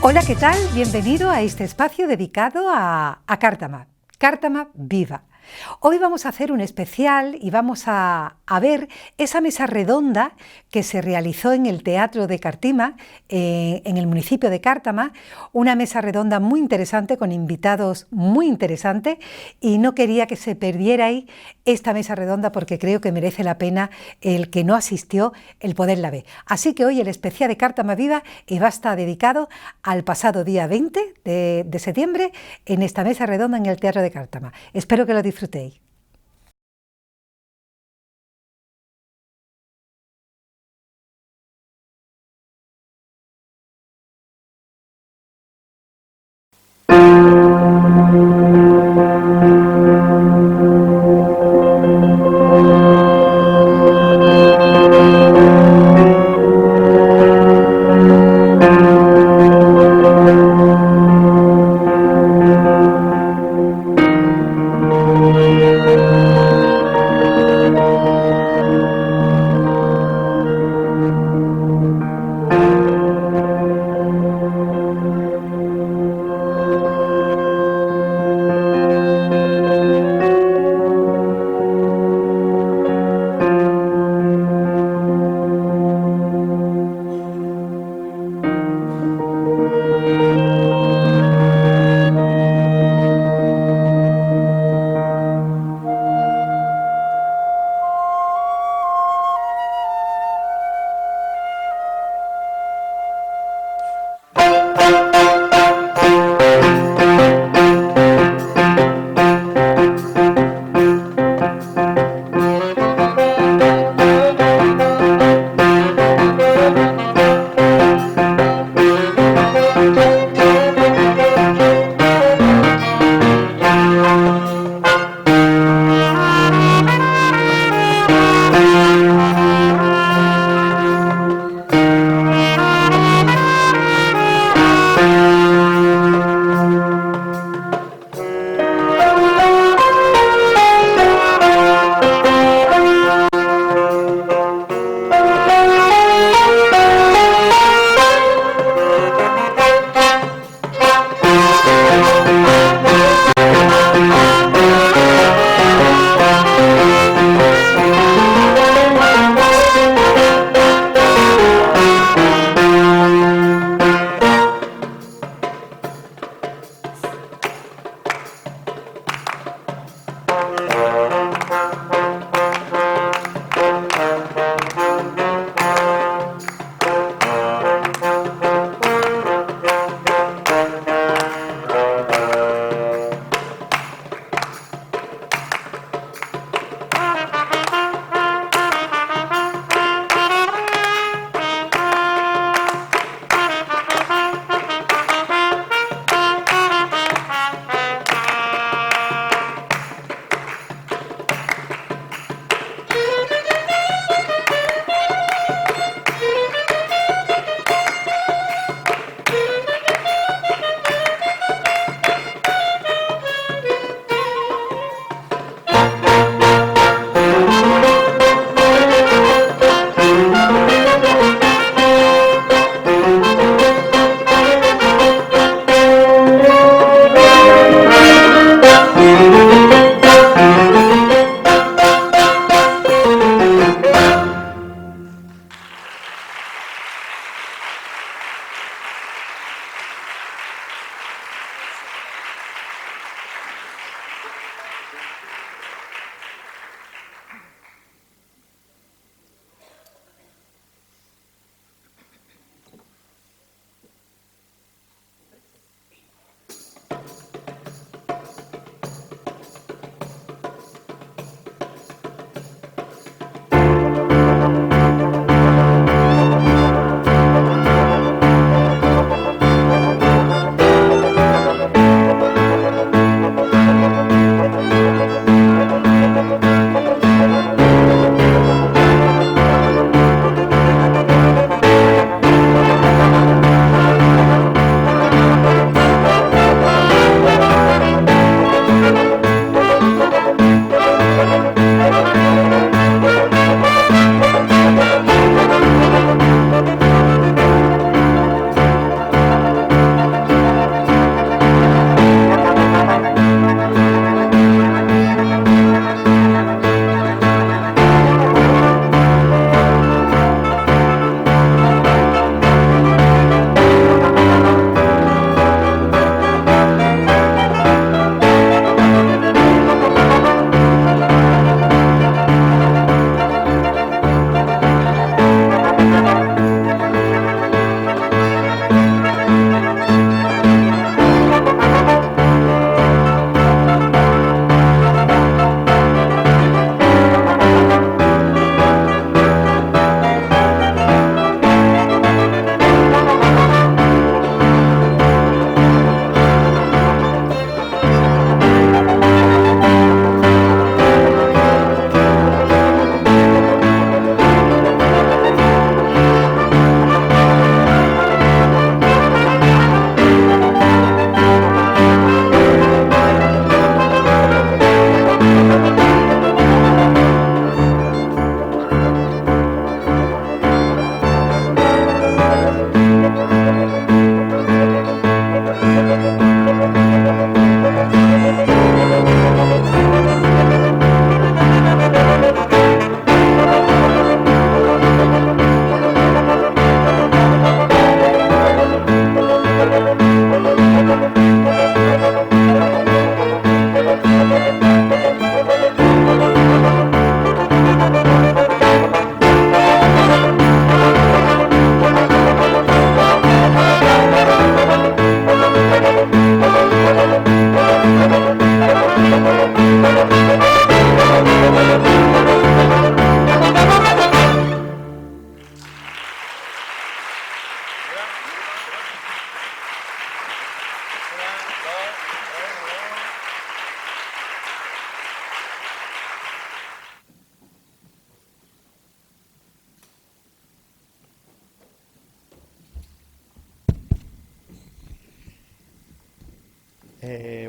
Hola, ¿qué tal? Bienvenido a este espacio dedicado a Cártama, Cártama Viva. Hoy vamos a hacer un especial y vamos a ver esa mesa redonda que se realizó en el Teatro de Cartima, en el municipio de Cártama, una mesa redonda muy interesante con invitados muy interesantes, y no quería que se perdiera ahí esta mesa redonda porque creo que merece la pena el que no asistió el poderla ver. Así que hoy el especial de Cártama Viva va a estar dedicado al pasado día 20 de septiembre en esta mesa redonda en el Teatro de Cártama. Espero que lo disfrutéis.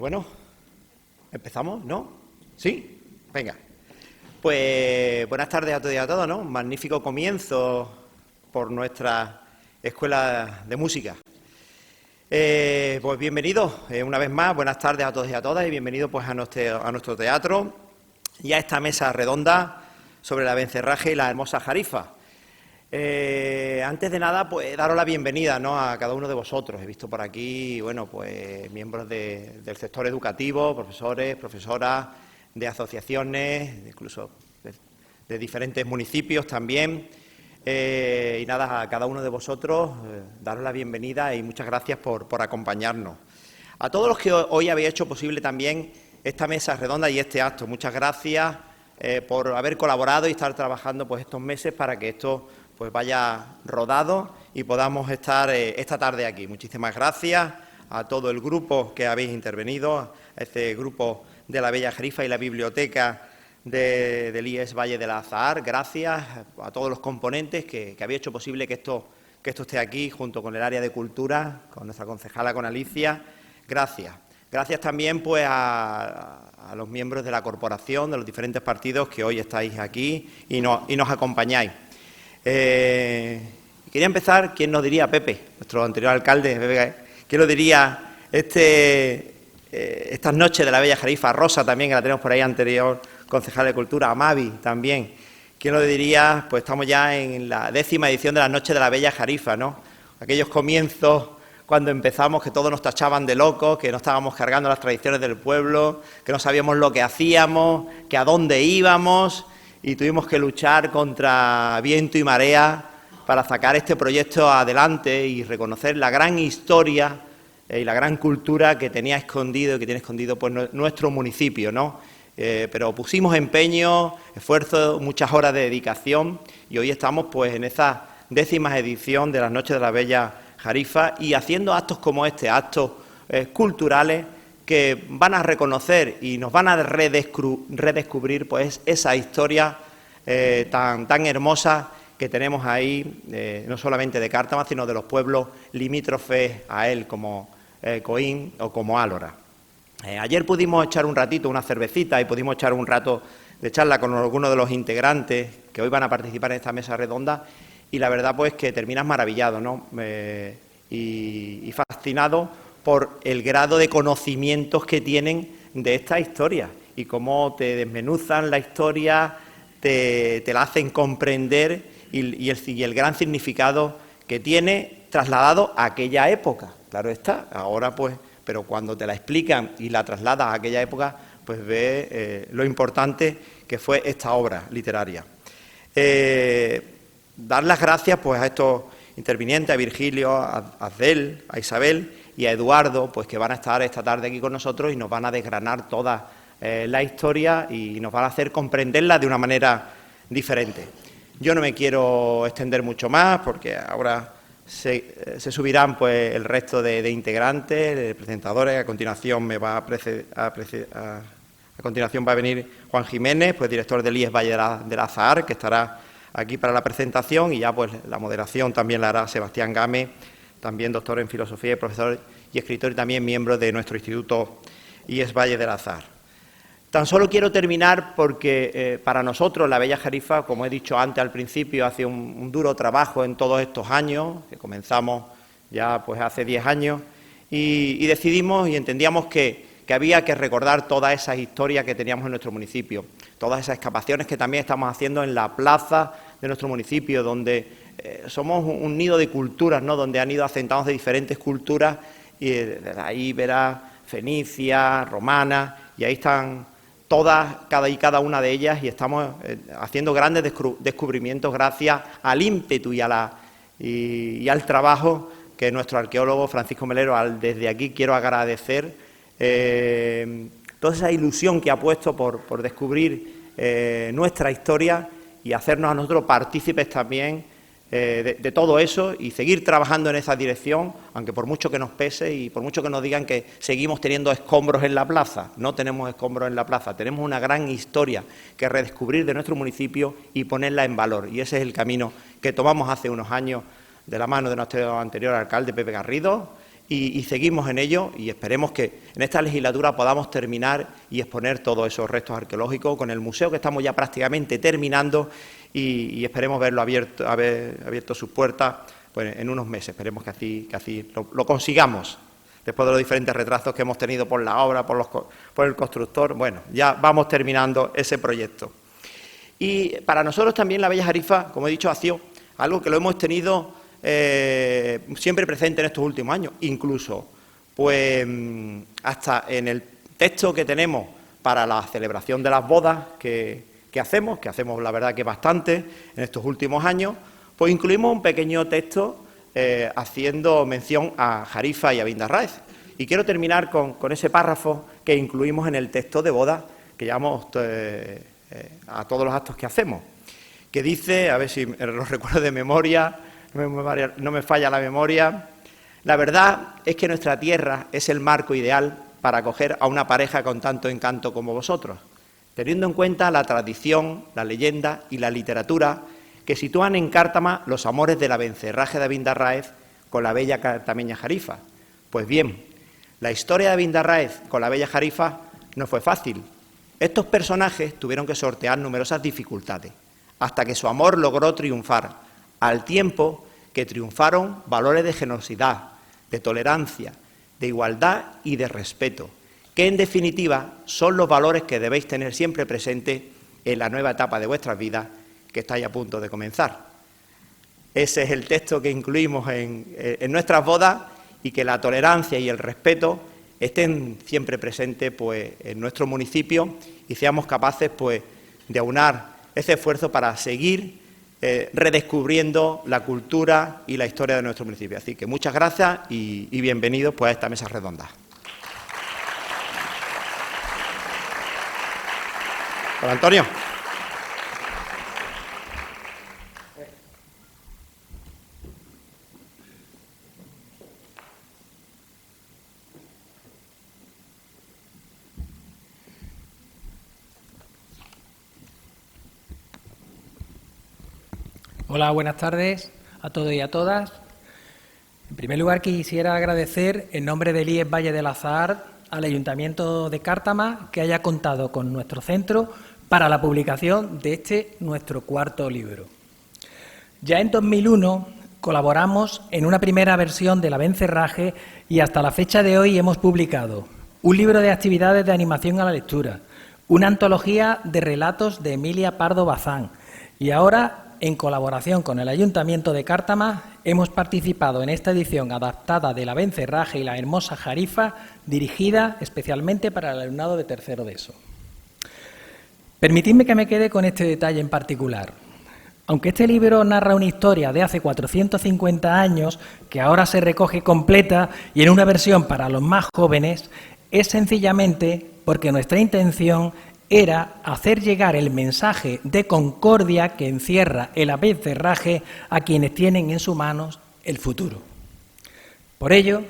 Bueno, ¿empezamos? ¿No? ¿Sí? Venga. Pues buenas tardes a todos y a todas, ¿no? Un magnífico comienzo por nuestra escuela de música. Pues bienvenidos una vez más, buenas tardes a todos y a todas y bienvenidos pues a nuestro teatro y a esta mesa redonda sobre la Bencerraje y la hermosa Jarifa. Antes de nada, pues daros la bienvenida, ¿no?, a cada uno de vosotros. He visto por aquí, bueno, pues miembros del sector educativo, profesores, profesoras, de asociaciones, incluso de diferentes municipios también. Y nada, a cada uno de vosotros, daros la bienvenida y muchas gracias por acompañarnos. A todos los que hoy habéis hecho posible también esta mesa redonda y este acto, muchas gracias por haber colaborado y estar trabajando pues estos meses para que esto pues vaya rodado y podamos estar esta tarde aquí. Muchísimas gracias a todo el grupo que habéis intervenido, a este grupo de la Bella Jarifa y la biblioteca del IES Valle del Azahar. Gracias a todos los componentes que habéis hecho posible que esto esté aquí, junto con el área de cultura, con nuestra concejala, con Alicia. Gracias. Gracias también pues a los miembros de la corporación, de los diferentes partidos que hoy estáis aquí y nos acompañáis. Quería empezar, ¿quién nos diría? Pepe, nuestro anterior alcalde, Pepe, ¿quién nos diría estas noches de la Bella Jarifa? Rosa también, que la tenemos por ahí, anterior concejal de Cultura, a Mavi también. ¿Quién lo diría? Pues estamos ya en la 10ª edición de las Noches de la Bella Jarifa, ¿no? Aquellos comienzos cuando empezamos que todos nos tachaban de locos, que no estábamos cargando las tradiciones del pueblo, que no sabíamos lo que hacíamos, que a dónde íbamos, y tuvimos que luchar contra viento y marea para sacar este proyecto adelante y reconocer la gran historia y la gran cultura que tenía escondido y que tiene escondido pues nuestro municipio, ¿no? Pero pusimos empeño, esfuerzo, muchas horas de dedicación y hoy estamos pues en esa 10ª edición de las Noches de la Bella Jarifa y haciendo actos como este, actos culturales que van a reconocer y nos van a redescubrir pues esa historia tan hermosa que tenemos ahí, no solamente de Cártama, sino de los pueblos limítrofes a él, como Coín o como Álora. Ayer pudimos echar un ratito, una cervecita, y pudimos echar un rato de charla con algunos de los integrantes que hoy van a participar en esta mesa redonda, y la verdad pues que terminas maravillado, ¿no? Y fascinado por el grado de conocimientos que tienen de esta historia y cómo te desmenuzan la historia, te la hacen comprender y el gran significado que tiene trasladado a aquella época. Claro está, ahora pues, pero cuando te la explican y la trasladas a aquella época, pues ves lo importante que fue esta obra literaria. Dar las gracias pues a estos intervinientes, a Virgilio, a Adel, a Isabel y a Eduardo, pues que van a estar esta tarde aquí con nosotros y nos van a desgranar toda la historia y nos van a hacer comprenderla de una manera diferente. Yo no me quiero extender mucho más porque ahora se subirán pues el resto de integrantes, de presentadores. A continuación a continuación va a venir Juan Jiménez, pues director del IES Valle del Azahar, que estará aquí para la presentación, y ya pues la moderación también la hará Sebastián Gámez, también doctor en filosofía y profesor y escritor y también miembro de nuestro instituto IES Valle del Azahar. Tan solo quiero terminar porque para nosotros la Bella Jarifa, como he dicho antes al principio, hace un duro trabajo en todos estos años, que comenzamos ya pues hace 10 años, y decidimos y entendíamos que había que recordar todas esas historias que teníamos en nuestro municipio, todas esas excavaciones que también estamos haciendo en la plaza de nuestro municipio, donde somos un nido de culturas, ¿no?, donde han ido asentados de diferentes culturas, y desde ahí verás fenicia, romana, y ahí están todas, cada una de ellas, y estamos haciendo grandes descubrimientos gracias al ímpetu y al trabajo que nuestro arqueólogo Francisco Melero, desde aquí quiero agradecer toda esa ilusión que ha puesto por descubrir nuestra historia y hacernos a nosotros partícipes también de todo eso y seguir trabajando en esa dirección, aunque por mucho que nos pese y por mucho que nos digan que seguimos teniendo escombros en la plaza. No tenemos escombros en la plaza, tenemos una gran historia que redescubrir de nuestro municipio y ponerla en valor, y ese es el camino que tomamos hace unos años de la mano de nuestro anterior alcalde Pepe Garrido y seguimos en ello y esperemos que en esta legislatura podamos terminar y exponer todos esos restos arqueológicos con el museo, que estamos ya prácticamente terminando y esperemos verlo haber abierto sus puertas pues, en unos meses. Esperemos que así lo consigamos. Después de los diferentes retrasos que hemos tenido por la obra, por el constructor, bueno, ya vamos terminando ese proyecto. Y para nosotros también la Bella Jarifa, como he dicho, ha sido algo que lo hemos tenido siempre presente en estos últimos años, incluso pues hasta en el texto que tenemos para la celebración de las bodas que hacemos la verdad que bastante en estos últimos años, pues incluimos un pequeño texto haciendo mención a Jarifa y a Vindarráez. Y quiero terminar con ese párrafo que incluimos en el texto de boda que llevamos a todos los actos que hacemos, que dice, a ver si lo recuerdo de memoria, no me falla la memoria: la verdad es que nuestra tierra es el marco ideal para acoger a una pareja con tanto encanto como vosotros, teniendo en cuenta la tradición, la leyenda y la literatura que sitúan en Cártama los amores de la Bencerraje de Vindarráez con la bella cartameña Jarifa. Pues bien, la historia de Vindarráez con la bella Jarifa no fue fácil. Estos personajes tuvieron que sortear numerosas dificultades, hasta que su amor logró triunfar, al tiempo que triunfaron valores de generosidad, de tolerancia, de igualdad y de respeto, que en definitiva son los valores que debéis tener siempre presentes en la nueva etapa de vuestras vidas que estáis a punto de comenzar. Ese es el texto que incluimos en nuestras bodas, y que la tolerancia y el respeto estén siempre presentes pues, en nuestro municipio y seamos capaces pues, de aunar ese esfuerzo para seguir redescubriendo la cultura y la historia de nuestro municipio. Así que muchas gracias y bienvenidos pues, a esta mesa redonda. Hola, Antonio. Hola, buenas tardes a todos y a todas. En primer lugar, quisiera agradecer en nombre del IES Valle del Azahar al Ayuntamiento de Cártama que haya contado con nuestro centro para la publicación de nuestro cuarto libro. Ya en 2001 colaboramos en una primera versión de La Bencerraje y hasta la fecha de hoy hemos publicado un libro de actividades de animación a la lectura, una antología de relatos de Emilia Pardo Bazán y ahora, en colaboración con el Ayuntamiento de Cártama, hemos participado en esta edición adaptada de La Bencerraje y la hermosa Jarifa, dirigida especialmente para el alumnado de tercero de ESO. Permitidme que me quede con este detalle en particular. Aunque este libro narra una historia de hace 450 años, que ahora se recoge completa y en una versión para los más jóvenes, es sencillamente porque nuestra intención era hacer llegar el mensaje de concordia que encierra el Bencerraje a quienes tienen en sus manos el futuro. Por ello,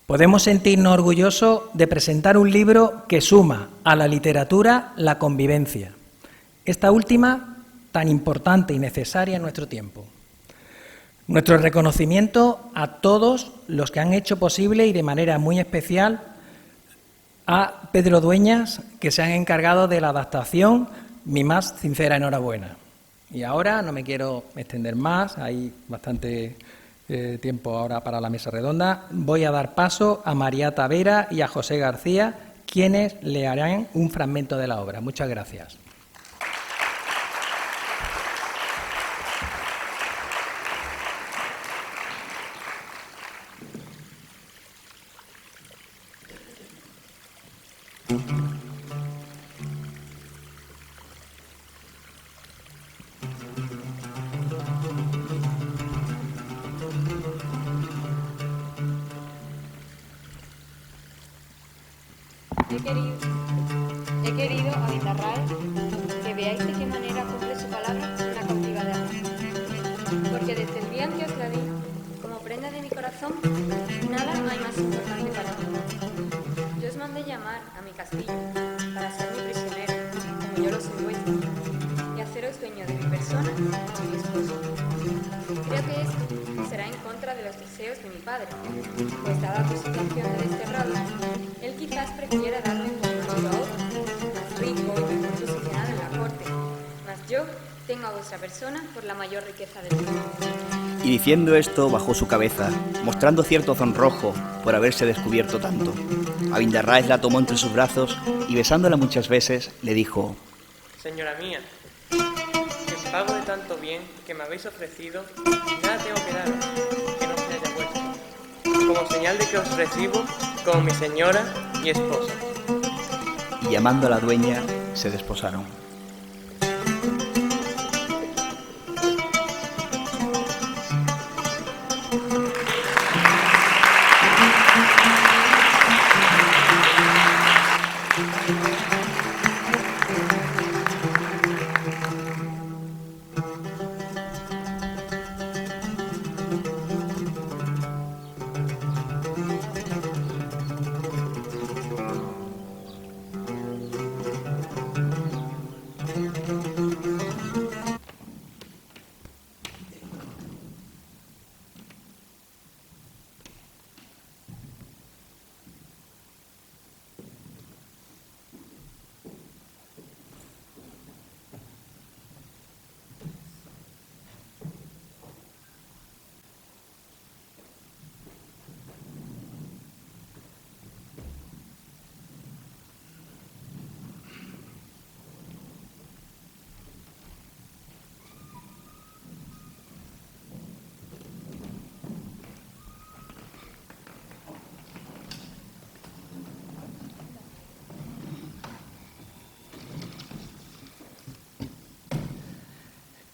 podemos sentirnos orgullosos de presentar un libro que suma a la literatura la convivencia, esta última tan importante y necesaria en nuestro tiempo. Nuestro reconocimiento a todos los que han hecho posible y de manera muy especial a Pedro Dueñas, que se han encargado de la adaptación, mi más sincera enhorabuena. Y ahora no me quiero extender más, hay bastante tiempo ahora para la mesa redonda. Voy a dar paso a María Tavera y a José García, quienes le harán un fragmento de la obra. Muchas gracias. He querido a Vindarráez que veáis de qué manera cumple su palabra una cautiva de amor. Porque desde el día en que os la di, como prenda de mi corazón, nada hay más importante para mí. Yo os mandé llamar a mi castillo para ser mi prisionero, como yo lo soy vuestro, y haceros dueño de mi persona y de mi esposo. Creo que esto será en contra de los deseos deseos de mi padre, pues dada su situación de desterrado, él quizás prefiriera darme por marido a otro, más rico y mejor posicionado en la corte, mas yo tengo a vuestra persona por la mayor riqueza del mundo. Y diciendo esto bajó su cabeza, mostrando cierto sonrojo por haberse descubierto tanto. Abindarráez la tomó entre sus brazos y besándola muchas veces le dijo: Señora mía, en pago de tanto bien que me habéis ofrecido, nada tengo que daros que no sea ya vuestro, como señal de que os recibo como mi señora y esposa. Y llamando a la dueña, se desposaron.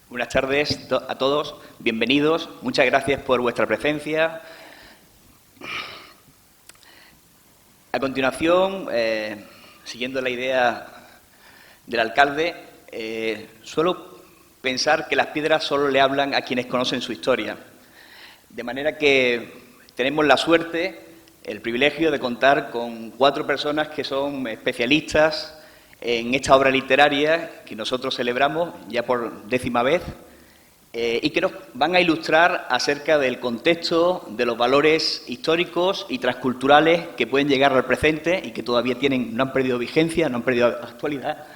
Buenas tardes a todos, bienvenidos, muchas gracias por vuestra presencia. A continuación, siguiendo la idea del alcalde, suelo pensar que las piedras solo le hablan a quienes conocen su historia. De manera que tenemos la suerte, el privilegio de contar con 4 personas que son especialistas en esta obra literaria que nosotros celebramos ya por 10ª vez y que nos van a ilustrar acerca del contexto, de los valores históricos y transculturales que pueden llegar al presente y que todavía no han perdido vigencia, no han perdido actualidad,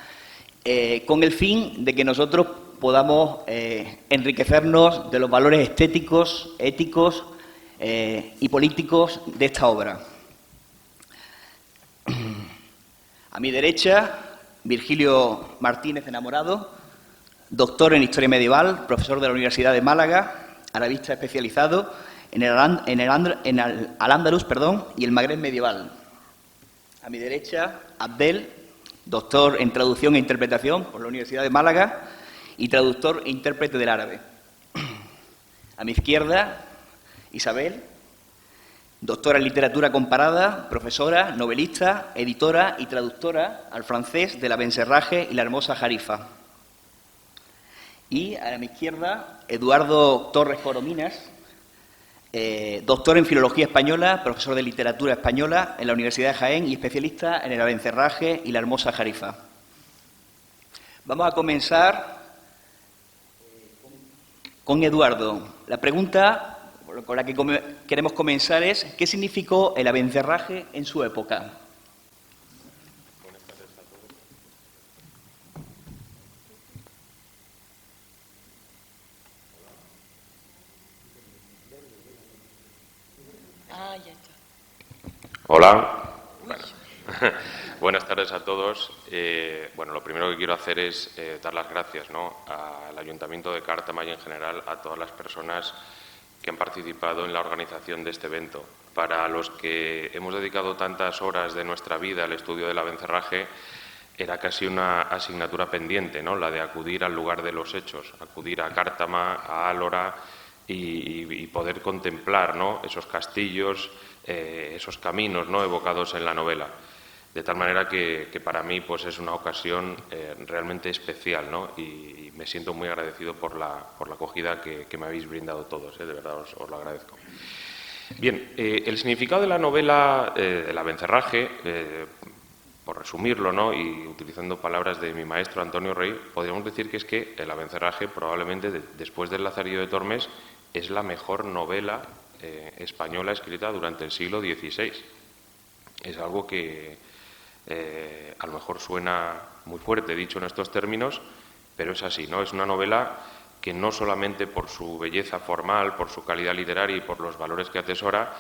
con el fin de que nosotros podamos enriquecernos de los valores estéticos, éticos y políticos de esta obra. A mi derecha, Virgilio Martínez Enamorado, doctor en Historia Medieval, profesor de la Universidad de Málaga, arabista especializado en el Al-Ándalus y el Magreb medieval. A mi derecha, Abdel, doctor en Traducción e Interpretación por la Universidad de Málaga y traductor e intérprete del árabe. A mi izquierda, Isabel, doctora en Literatura Comparada, profesora, novelista, editora y traductora al francés de la Bencerraje y la Hermosa Jarifa. Y a mi izquierda, Eduardo Torres Corominas, doctor en Filología Española, profesor de Literatura Española en la Universidad de Jaén y especialista en el Abencerraje y la Hermosa Jarifa. Vamos a comenzar con Eduardo. La pregunta con la que queremos comenzar es: ¿qué significó el abencerraje en su época? Buenas tardes a todos. Ya está. Hola. Bueno. Buenas tardes a todos. Bueno, lo primero que quiero hacer es dar las gracias, al Ayuntamiento de Cártama y en general a todas las personas que han participado en la organización de este evento. Para los que hemos dedicado tantas horas de nuestra vida al estudio del abencerraje, era casi una asignatura pendiente, la de acudir al lugar de los hechos, acudir a Cártama, a Álora y poder contemplar, esos castillos, esos caminos, evocados en la novela. De tal manera que para mí pues es una ocasión realmente especial, y me siento muy agradecido por la acogida que me habéis brindado todos, de verdad os lo agradezco. Bien, el significado de la novela El abencerraje, por resumirlo, y utilizando palabras de mi maestro Antonio Rey, podríamos decir que es que El abencerraje probablemente después del Lazarillo de Tormes es la mejor novela española escrita durante el siglo XVI. Es algo que a lo mejor suena muy fuerte dicho en estos términos, pero es así, ¿no? Es una novela que no solamente por su belleza formal, por su calidad literaria y por los valores que atesora,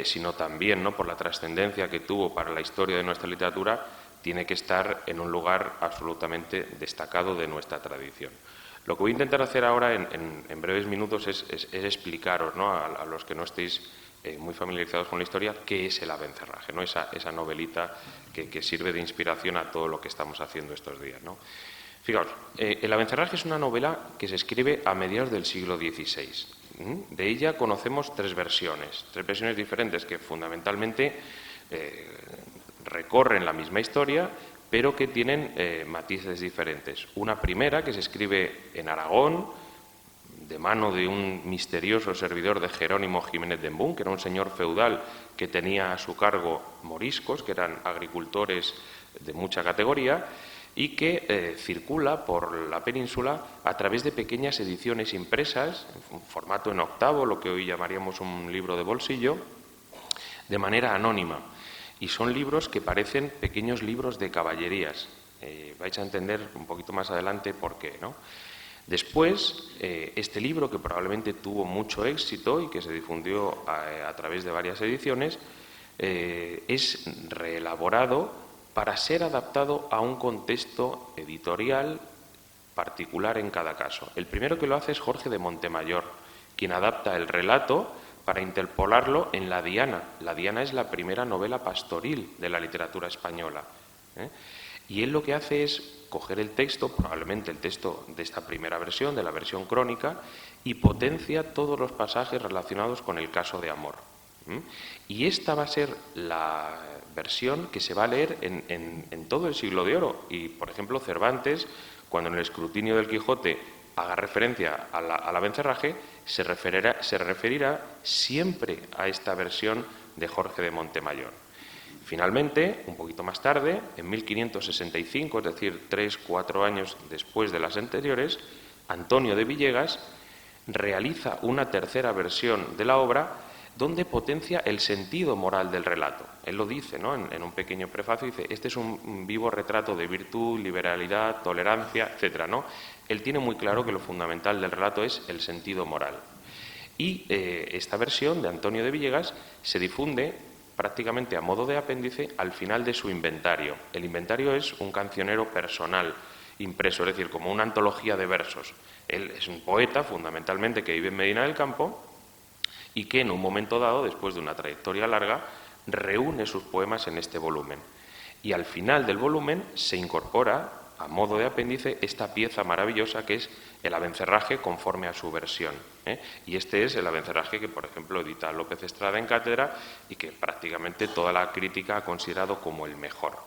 sino también, ¿no?, por la trascendencia que tuvo para la historia de nuestra literatura, tiene que estar en un lugar absolutamente destacado de nuestra tradición. Lo que voy a intentar hacer ahora en breves minutos es explicaros, ¿no?, a los que no estéis muy familiarizados con la historia, qué es El Abencerraje, ¿no?, esa novelita que sirve de inspiración a todo lo que estamos haciendo estos días, ¿no? Fijaos, El Abencerraje es una novela que se escribe a mediados del siglo XVI. De ella conocemos tres versiones diferentes que fundamentalmente recorren la misma historia, pero que tienen matices diferentes. Una primera que se escribe en Aragón, de mano de un misterioso servidor de Jerónimo Jiménez de Embún, que era un señor feudal que tenía a su cargo moriscos, que eran agricultores de mucha categoría, y que circula por la península a través de pequeñas ediciones impresas, en formato en octavo, lo que hoy llamaríamos un libro de bolsillo, de manera anónima. Y son libros que parecen pequeños libros de caballerías. Vais a entender un poquito más adelante por qué, ¿no? Después, este libro, que probablemente tuvo mucho éxito y que se difundió a través de varias ediciones, es reelaborado para ser adaptado a un contexto editorial particular en cada caso. El primero que lo hace es Jorge de Montemayor, quien adapta el relato para interpolarlo en La Diana. La Diana es la primera novela pastoril de la literatura española, ¿eh? Y él lo que hace es coger el texto, probablemente el texto de esta primera versión, de la versión crónica, y potencia todos los pasajes relacionados con el caso de amor. Y esta va a ser la versión que se va a leer en todo el Siglo de Oro. Y, por ejemplo, Cervantes, cuando en el escrutinio del Quijote haga referencia al Abencerraje, se referirá siempre a esta versión de Jorge de Montemayor. Finalmente, un poquito más tarde, en 1565, es decir, 3-4 años después de las anteriores, Antonio de Villegas realiza una tercera versión de la obra donde potencia el sentido moral del relato. Él lo dice, ¿no?, en un pequeño prefacio, dice: este es un vivo retrato de virtud, liberalidad, tolerancia, etcétera, ¿no? Él tiene muy claro que lo fundamental del relato es el sentido moral. Y esta versión de Antonio de Villegas se difunde prácticamente a modo de apéndice al final de su inventario. El inventario es un cancionero personal impreso, es decir, como una antología de versos. Él es un poeta, fundamentalmente, que vive en Medina del Campo y que en un momento dado, después de una trayectoria larga, reúne sus poemas en este volumen. Y al final del volumen se incorpora, a modo de apéndice, esta pieza maravillosa que es El Abencerraje conforme a su versión, ¿eh? Y este es el Abencerraje que, por ejemplo, edita López Estrada en cátedra y que prácticamente toda la crítica ha considerado como el mejor.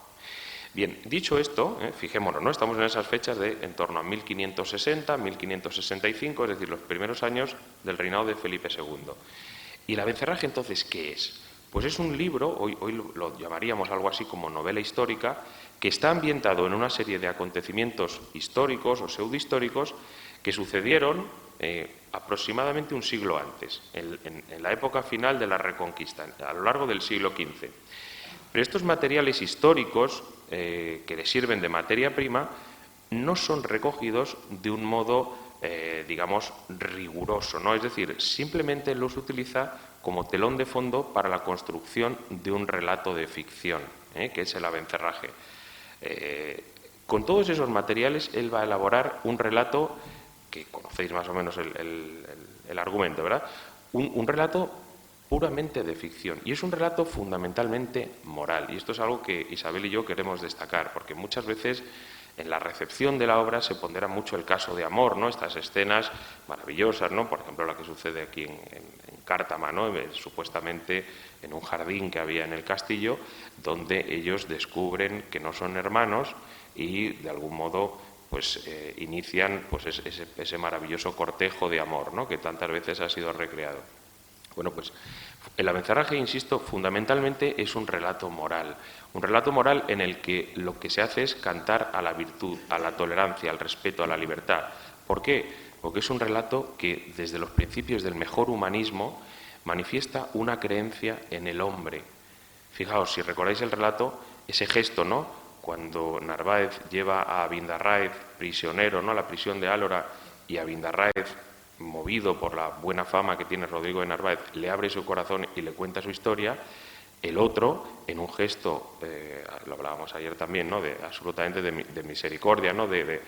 Bien, dicho esto, fijémonos, ¿no?, estamos en esas fechas de en torno a 1560, 1565, es decir, los primeros años del reinado de Felipe II. ¿Y El Abencerraje, entonces, qué es? Pues es un libro, hoy lo llamaríamos algo así como novela histórica, que está ambientado en una serie de acontecimientos históricos o pseudohistóricos que sucedieron aproximadamente un siglo antes, en la época final de la Reconquista, a lo largo del siglo XV. Pero estos materiales históricos que le sirven de materia prima no son recogidos de un modo, digamos, riguroso, ¿no? Es decir, simplemente los utiliza como telón de fondo para la construcción de un relato de ficción, que es El Abencerraje. Con todos esos materiales él va a elaborar un relato que conocéis más o menos el argumento, ¿verdad? Un relato puramente de ficción, y es un relato fundamentalmente moral, y esto es algo que Isabel y yo queremos destacar, porque muchas veces en la recepción de la obra se pondera mucho el caso de amor, ¿no?, estas escenas maravillosas, ¿no?, por ejemplo la que sucede aquí en Cártama, ¿no?, supuestamente en un jardín que había en el castillo, donde ellos descubren que no son hermanos y de algún modo pues inician pues ese maravilloso cortejo de amor, ¿no?, que tantas veces ha sido recreado. Bueno, pues El Abencerraje, insisto, fundamentalmente es un relato moral en el que lo que se hace es cantar a la virtud, a la tolerancia, al respeto, a la libertad. ¿Por qué? Porque es un relato que desde los principios del mejor humanismo manifiesta una creencia en el hombre. Fijaos, si recordáis el relato, ese gesto, ¿no?, cuando Narváez lleva a Abindarráez prisionero, ¿no?, a la prisión de Álora, y Abindarráez, movido por la buena fama que tiene Rodrigo de Narváez, le abre su corazón y le cuenta su historia. El otro, en un gesto, lo hablábamos ayer también, ¿no?, absolutamente de misericordia, ¿no?, de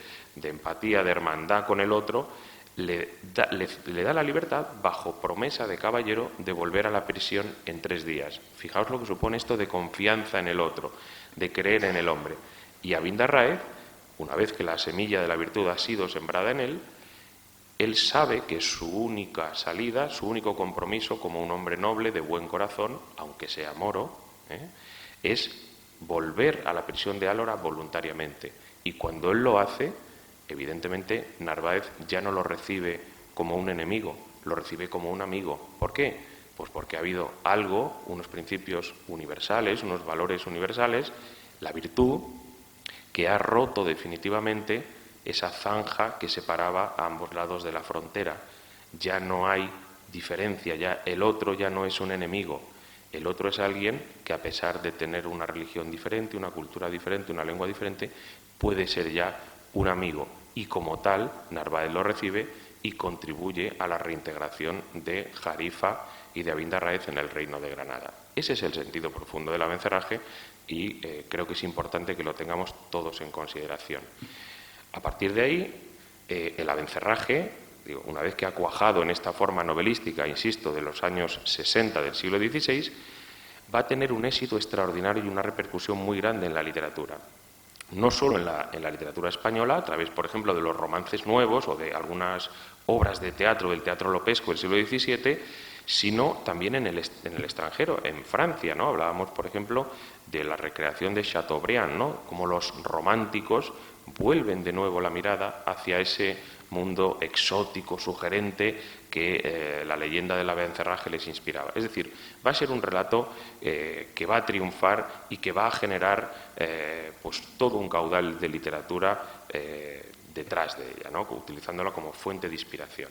empatía, de hermandad con el otro, le da la libertad bajo promesa de caballero de volver a la prisión en 3 días. Fijaos lo que supone esto de confianza en el otro, de creer en el hombre. Y Abindarráez, una vez que la semilla de la virtud ha sido sembrada en él sabe que su única salida, su único compromiso como un hombre noble, de buen corazón, aunque sea moro, es volver a la prisión de Álora voluntariamente. Y cuando él lo hace, evidentemente Narváez ya no lo recibe como un enemigo, lo recibe como un amigo. ¿Por qué? Pues porque ha habido algo, unos principios universales, unos valores universales, la virtud, que ha roto definitivamente esa zanja que separaba a ambos lados de la frontera. Ya no hay diferencia, ya el otro ya no es un enemigo. El otro es alguien que, a pesar de tener una religión diferente, una cultura diferente, una lengua diferente, puede ser ya un amigo. Y como tal, Narváez lo recibe y contribuye a la reintegración de Jarifa y de Abindarráez en el Reino de Granada. Ese es el sentido profundo del abencerraje y creo que es importante que lo tengamos todos en consideración. A partir de ahí, el abencerraje, una vez que ha cuajado en esta forma novelística, insisto, de los años 60 del siglo XVI, va a tener un éxito extraordinario y una repercusión muy grande en la literatura. No solo en la literatura española, a través, por ejemplo, de los romances nuevos o de algunas obras de teatro del teatro lopesco del siglo XVII, sino también en el extranjero, en Francia, ¿no? Hablábamos, por ejemplo, de la recreación de Chateaubriand, ¿no?, como los románticos vuelven de nuevo la mirada hacia ese mundo exótico, sugerente, que la leyenda del abencerraje les inspiraba. Es decir, va a ser un relato que va a triunfar y que va a generar pues todo un caudal de literatura detrás de ella, ¿no?, utilizándola como fuente de inspiración.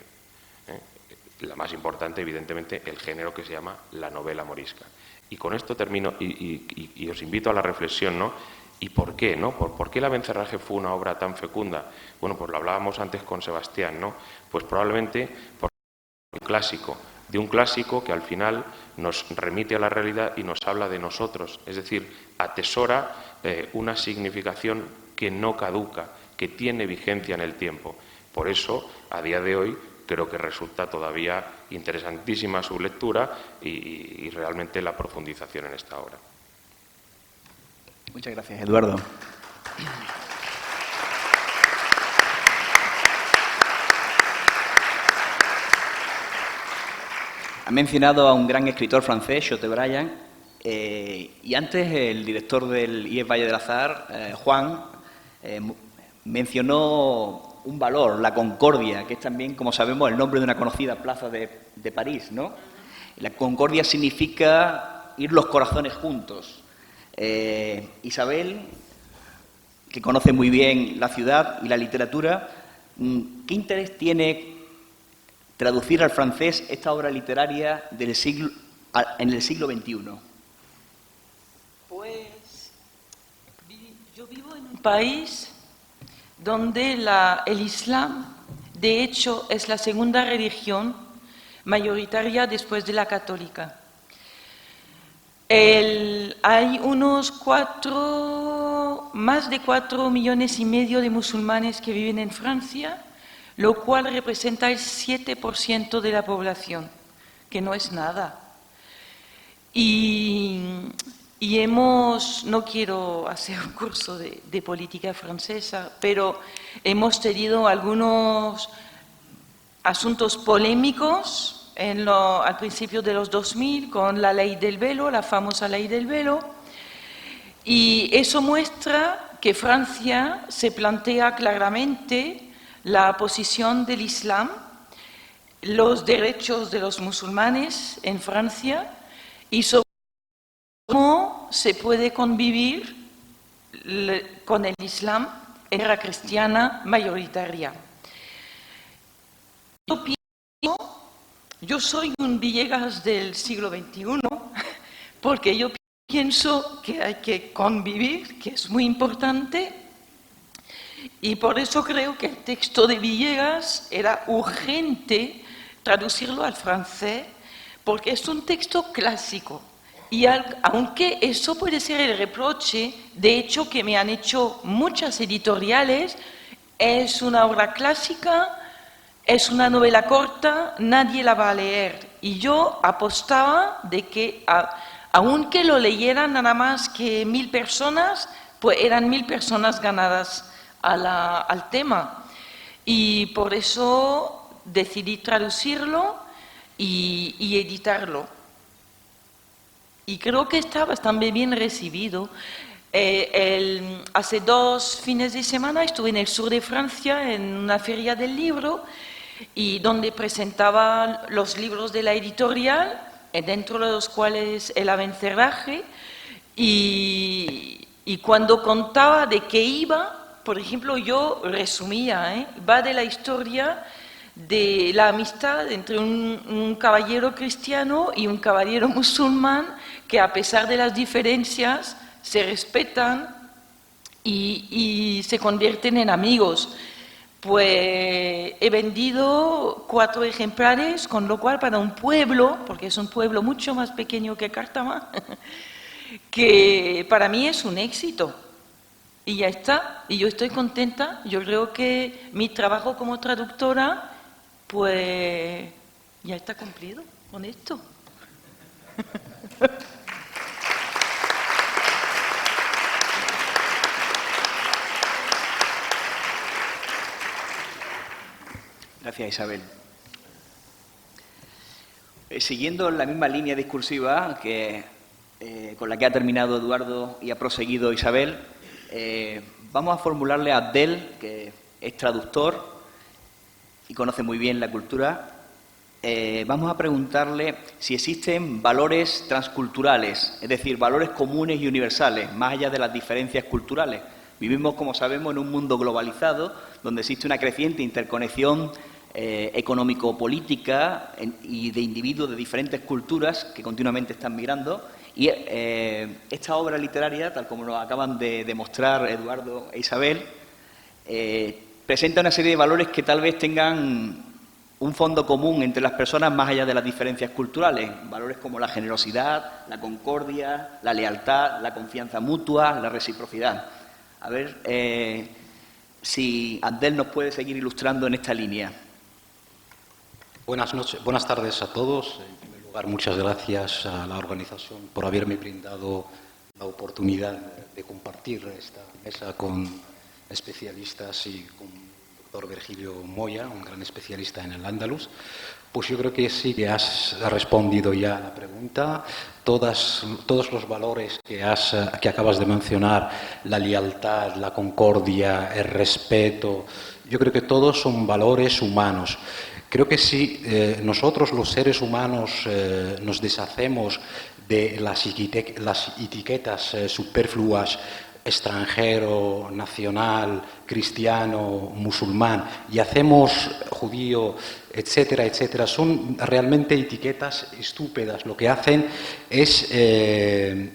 La más importante, evidentemente, el género que se llama la novela morisca. Y con esto termino y os invito a la reflexión, ¿no? ¿Y por qué, no? ¿Por qué el abencerraje fue una obra tan fecunda? Bueno, pues lo hablábamos antes con Sebastián, ¿no? Pues probablemente por de un clásico que al final nos remite a la realidad y nos habla de nosotros, es decir, atesora una significación que no caduca, que tiene vigencia en el tiempo. Por eso, a día de hoy, creo que resulta todavía interesantísima su lectura y realmente la profundización en esta obra. Muchas gracias, Eduardo. Ha mencionado a un gran escritor francés, Chateaubriand, y antes el director del IES Valle del Azahar, Juan, mencionó un valor, la concordia, que es también, como sabemos, el nombre de una conocida plaza de París, ¿no? La concordia significa ir los corazones juntos. Isabel, que conoce muy bien la ciudad y la literatura, ¿qué interés tiene traducir al francés esta obra literaria en el siglo XXI? Pues yo vivo en un país donde el Islam, de hecho, es la segunda religión mayoritaria después de la católica. Hay más de 4,5 millones de musulmanes que viven en Francia, lo cual representa el 7% de la población, que no es nada. No quiero hacer un curso de política francesa, pero hemos tenido algunos asuntos polémicos al principio de los 2000 con la ley del velo, la famosa ley del velo, y eso muestra que Francia se plantea claramente la posición del Islam, los derechos de los musulmanes en Francia y sobre cómo se puede convivir con el Islam en la cristiana mayoritaria. Yo pienso Yo soy un Villegas del siglo XXI porque yo pienso que hay que convivir, que es muy importante, y por eso creo que el texto de Villegas era urgente traducirlo al francés, porque es un texto clásico. Y aunque eso puede ser el reproche, de hecho, que me han hecho muchas editoriales, es una obra clásica, es una novela corta, nadie la va a leer. Y yo apostaba de que, aunque lo leyeran nada más que 1000 personas, pues eran 1000 personas ganadas al tema. Y por eso decidí traducirlo y editarlo. Y creo que está bastante bien recibido. Hace 2 fines de semana estuve en el sur de Francia en una feria del libro y donde presentaba los libros de la editorial, dentro de los cuales El Abencerraje, y cuando contaba de qué iba, por ejemplo, yo resumía, va de la historia de la amistad entre un caballero cristiano y un caballero musulmán que, a pesar de las diferencias, se respetan y se convierten en amigos. Pues he vendido 4 ejemplares, con lo cual para un pueblo, porque es un pueblo mucho más pequeño que Cártama, que para mí es un éxito. Y ya está, y yo estoy contenta. Yo creo que mi trabajo como traductora, pues ya está cumplido con esto. Gracias, Isabel. Siguiendo la misma línea discursiva con la que ha terminado Eduardo y ha proseguido Isabel, vamos a formularle a Abdel, que es traductor y conoce muy bien la cultura, vamos a preguntarle si existen valores transculturales, es decir, valores comunes y universales, más allá de las diferencias culturales. Vivimos, como sabemos, en un mundo globalizado, donde existe una creciente interconexión económico-política y de individuos de diferentes culturas que continuamente están migrando. Y esta obra literaria, tal como nos acaban de demostrar Eduardo e Isabel, presenta una serie de valores que tal vez tengan un fondo común entre las personas más allá de las diferencias culturales. Valores como la generosidad, la concordia, la lealtad, la confianza mutua, la reciprocidad. A ver si Abdel nos puede seguir ilustrando en esta línea. Buenas tardes a todos. En primer lugar, muchas gracias a la organización por haberme brindado la oportunidad de compartir esta mesa con especialistas y con el doctor Virgilio Moya, un gran especialista en el Andaluz. Pues yo creo que sí que has respondido ya a la pregunta. Todos los valores que acabas de mencionar, la lealtad, la concordia, el respeto, yo creo que todos son valores humanos. Creo que si nosotros los seres humanos nos deshacemos de las etiquetas superfluas, extranjero, nacional, cristiano, musulmán, y hacemos judío, etcétera, etcétera, son realmente etiquetas estúpidas. Lo que hacen es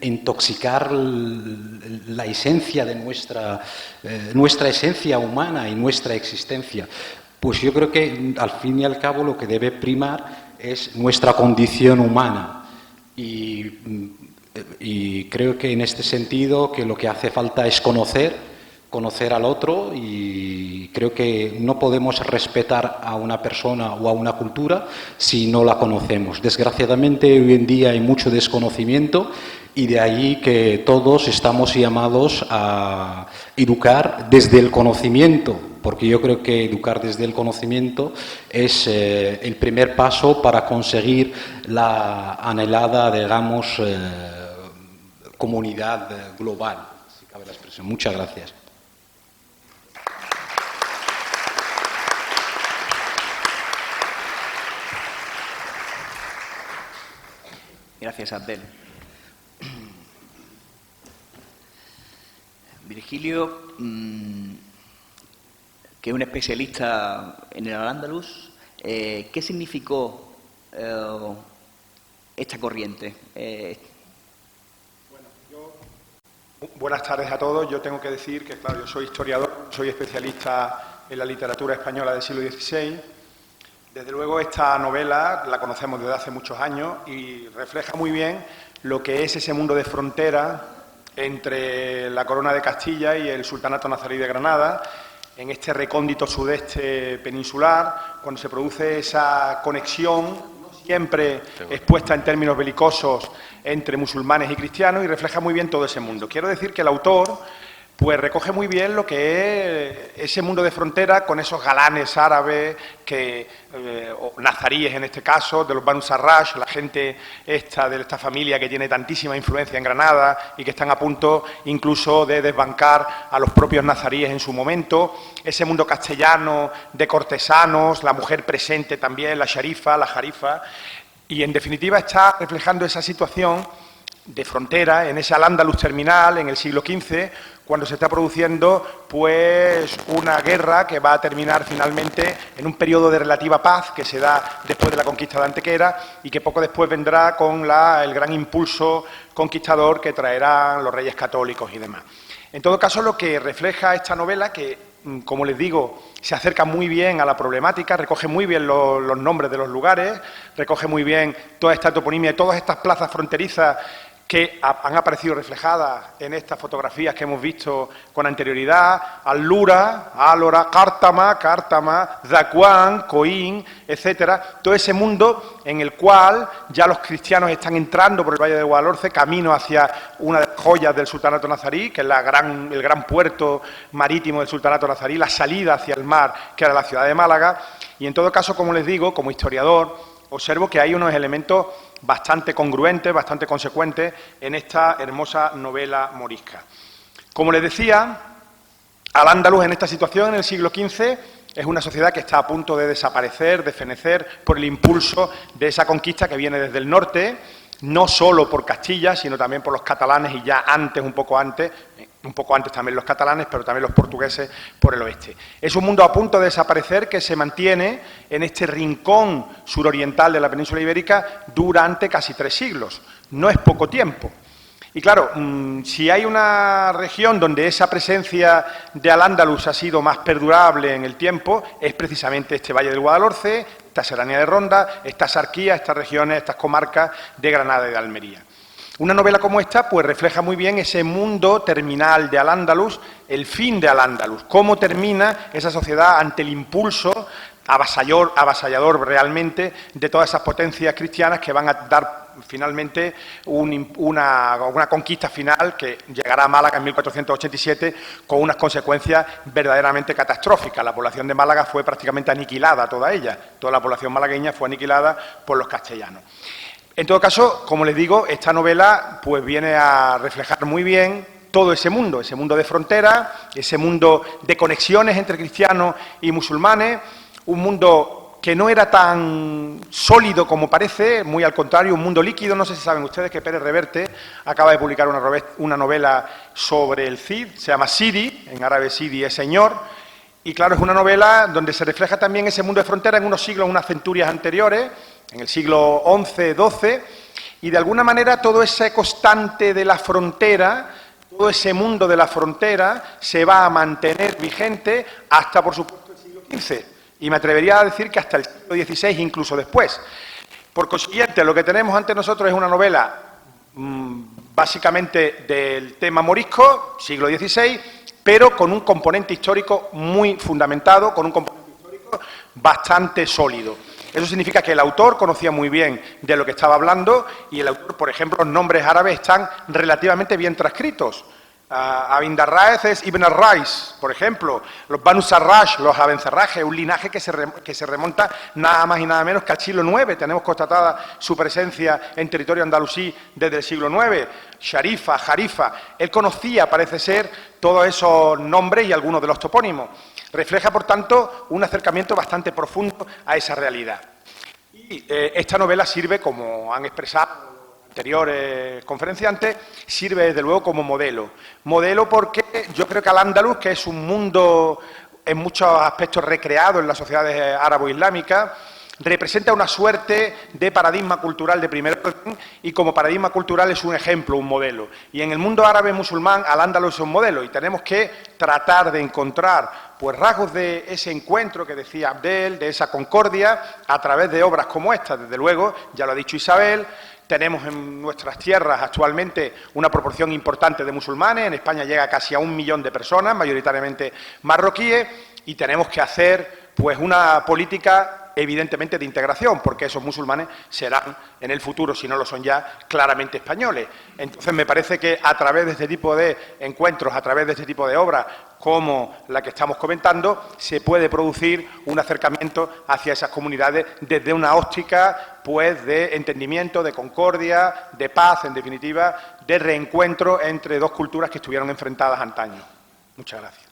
intoxicar la esencia de nuestra esencia humana y nuestra existencia. Pues yo creo que al fin y al cabo lo que debe primar es nuestra condición humana y creo que en este sentido que lo que hace falta es conocer al otro, y creo que no podemos respetar a una persona o a una cultura si no la conocemos. Desgraciadamente hoy en día hay mucho desconocimiento y de ahí que todos estamos llamados a educar desde el conocimiento, porque yo creo que educar desde el conocimiento es el primer paso para conseguir la anhelada, digamos, comunidad global, si cabe la expresión. Muchas gracias. Gracias, Abdel. Virgilio, que es un especialista en el Al-Ándalus, ¿qué significó esta corriente. Buenas tardes a todos. Yo tengo que decir que, claro, yo soy historiador, soy especialista en la literatura española del siglo XVI. Desde luego, esta novela la conocemos desde hace muchos años y refleja muy bien lo que es ese mundo de frontera entre la Corona de Castilla y el Sultanato Nazarí de Granada, en este recóndito sudeste peninsular, cuando se produce esa conexión siempre expuesta en términos belicosos entre musulmanes y cristianos, y refleja muy bien todo ese mundo. Quiero decir que el autor pues recoge muy bien lo que es ese mundo de frontera con esos galanes árabes, o nazaríes en este caso, de los Banu Sarraj, la gente de esta familia que tiene tantísima influencia en Granada y que están a punto incluso de desbancar a los propios nazaríes en su momento, ese mundo castellano de cortesanos, la mujer presente también, la sharifa, la jarifa, y en definitiva está reflejando esa situación de frontera en ese Al-Ándalus terminal en el siglo XV, cuando se está produciendo pues una guerra que va a terminar finalmente en un periodo de relativa paz que se da después de la conquista de Antequera y que poco después vendrá con el gran impulso conquistador que traerán los reyes católicos y demás. En todo caso, lo que refleja esta novela, que, como les digo, se acerca muy bien a la problemática, recoge muy bien los nombres de los lugares, recoge muy bien toda esta toponimia y todas estas plazas fronterizas que han aparecido reflejadas en estas fotografías que hemos visto con anterioridad: Al-Lura, Álora, Cártama, Zacuán, Coín, etcétera. Todo ese mundo en el cual ya los cristianos están entrando por el Valle de Guadalhorce, camino hacia una de las joyas del Sultanato Nazarí, que es el gran puerto marítimo del Sultanato Nazarí, la salida hacia el mar, que era la ciudad de Málaga. Y en todo caso, como les digo, como historiador, observo que hay unos elementos bastante congruentes, bastante consecuentes en esta hermosa novela morisca. Como les decía, Al-Ándalus en esta situación, en el siglo XV, es una sociedad que está a punto de desaparecer, de fenecer, por el impulso de esa conquista que viene desde el norte, no solo por Castilla, sino también por los catalanes y ya antes, un poco antes también los catalanes, pero también los portugueses por el oeste. Es un mundo a punto de desaparecer que se mantiene en este rincón suroriental de la península ibérica durante casi 3 siglos. No es poco tiempo. Y claro, si hay una región donde esa presencia de Al-Ándalus ha sido más perdurable en el tiempo, es precisamente este Valle del Guadalhorce, esta Serranía de Ronda, esta Sarquía, estas regiones, estas comarcas de Granada y de Almería. Una novela como esta pues refleja muy bien ese mundo terminal de Al-Ándalus, el fin de Al-Ándalus, cómo termina esa sociedad ante el impulso avasallador realmente de todas esas potencias cristianas que van a dar finalmente una conquista final que llegará a Málaga en 1487 con unas consecuencias verdaderamente catastróficas. La población de Málaga fue prácticamente aniquilada, toda la población malagueña fue aniquilada por los castellanos. En todo caso, como les digo, esta novela pues viene a reflejar muy bien todo ese mundo de frontera, ese mundo de conexiones entre cristianos y musulmanes, un mundo que no era tan sólido como parece, muy al contrario, un mundo líquido. No sé si saben ustedes que Pérez Reverte acaba de publicar una novela sobre el Cid, se llama Sidi, en árabe Sidi es señor, y claro, es una novela donde se refleja también ese mundo de frontera en unos siglos, unas centurias anteriores, en el siglo XI, XII, y de alguna manera todo ese constante de la frontera, todo ese mundo de la frontera se va a mantener vigente hasta, por supuesto, el siglo XV. Y me atrevería a decir que hasta el siglo XVI, incluso después. Por consiguiente, lo que tenemos ante nosotros es una novela básicamente del tema morisco, siglo XVI, pero con un componente histórico muy fundamentado, con un componente histórico bastante sólido. Eso significa que el autor conocía muy bien de lo que estaba hablando y el autor, por ejemplo, los nombres árabes están relativamente bien transcritos. Abindarraez es Ibn al-Rais, por ejemplo, los Banu Sarraj, los Abencerrajes, un linaje que se remonta nada más y nada menos que al siglo IX. Tenemos constatada su presencia en territorio andalusí desde el siglo IX. Sharifa, Jarifa, él conocía, parece ser, todos esos nombres y algunos de los topónimos. Refleja, por tanto, un acercamiento bastante profundo a esa realidad. Y esta novela sirve, como han expresado anteriores conferenciantes, sirve desde luego como modelo. Modelo porque yo creo que Al-Ándalus, que es un mundo en muchos aspectos recreado en las sociedades árabo-islámicas, representa una suerte de paradigma cultural de primer orden y como paradigma cultural es un ejemplo, un modelo. Y en el mundo árabe musulmán, Al-Ándalus es un modelo y tenemos que tratar de encontrar pues rasgos de ese encuentro que decía Abdel, de esa concordia, a través de obras como esta. Desde luego, ya lo ha dicho Isabel, tenemos en nuestras tierras actualmente una proporción importante de musulmanes, en España llega casi a 1 millón de personas, mayoritariamente marroquíes, y tenemos que hacer pues una política evidentemente de integración, porque esos musulmanes serán en el futuro, si no lo son ya, claramente españoles. Entonces me parece que a través de este tipo de encuentros, a través de este tipo de obras, como la que estamos comentando, se puede producir un acercamiento hacia esas comunidades desde una óptica pues de entendimiento, de concordia, de paz, en definitiva, de reencuentro entre dos culturas que estuvieron enfrentadas antaño. Muchas gracias.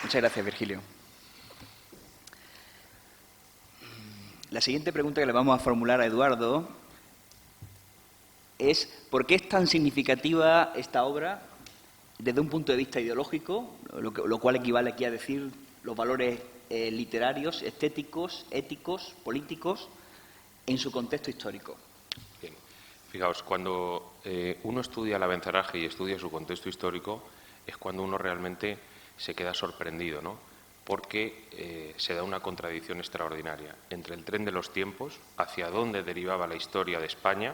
Muchas gracias, Virgilio. La siguiente pregunta que le vamos a formular a Eduardo es ¿por qué es tan significativa esta obra desde un punto de vista ideológico, lo cual equivale aquí a decir los valores literarios, estéticos, éticos, políticos, en su contexto histórico? Bien. Fijaos, cuando uno estudia el Abencerraje y estudia su contexto histórico, es cuando uno realmente se queda sorprendido, ¿no? Porque se da una contradicción extraordinaria entre el tren de los tiempos, hacia dónde derivaba la historia de España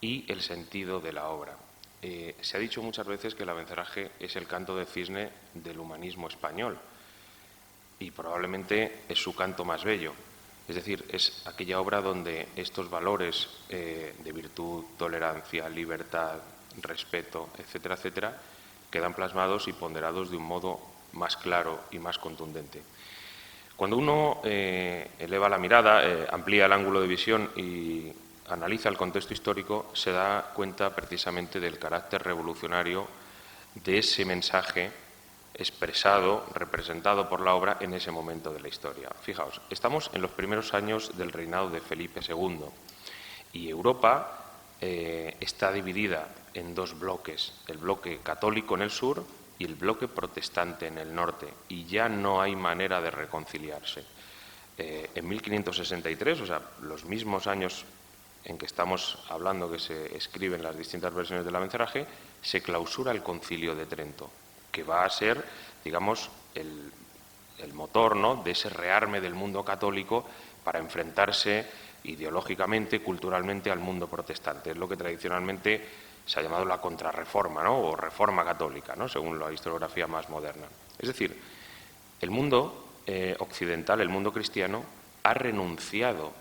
y el sentido de la obra. Se ha dicho muchas veces que el Abencerraje es el canto de cisne del humanismo español y probablemente es su canto más bello. Es decir, es aquella obra donde estos valores de virtud, tolerancia, libertad, respeto, etcétera, etcétera, quedan plasmados y ponderados de un modo más claro y más contundente. Cuando uno eleva la mirada, amplía el ángulo de visión y analiza el contexto histórico, se da cuenta precisamente del carácter revolucionario de ese mensaje expresado, representado por la obra en ese momento de la historia. Fijaos, estamos en los primeros años del reinado de Felipe II y Europa está dividida en dos bloques, el bloque católico en el sur y el bloque protestante en el norte, y ya no hay manera de reconciliarse. En 1563, o sea, los mismos años en que estamos hablando que se escriben las distintas versiones del Abencerraje, se clausura el Concilio de Trento, que va a ser, digamos, el motor, ¿no?, de ese rearme del mundo católico para enfrentarse ideológicamente, culturalmente al mundo protestante. Es lo que tradicionalmente se ha llamado la contrarreforma, ¿no?, o reforma católica, ¿no?, según la historiografía más moderna. Es decir, el mundo occidental, el mundo cristiano, ha renunciado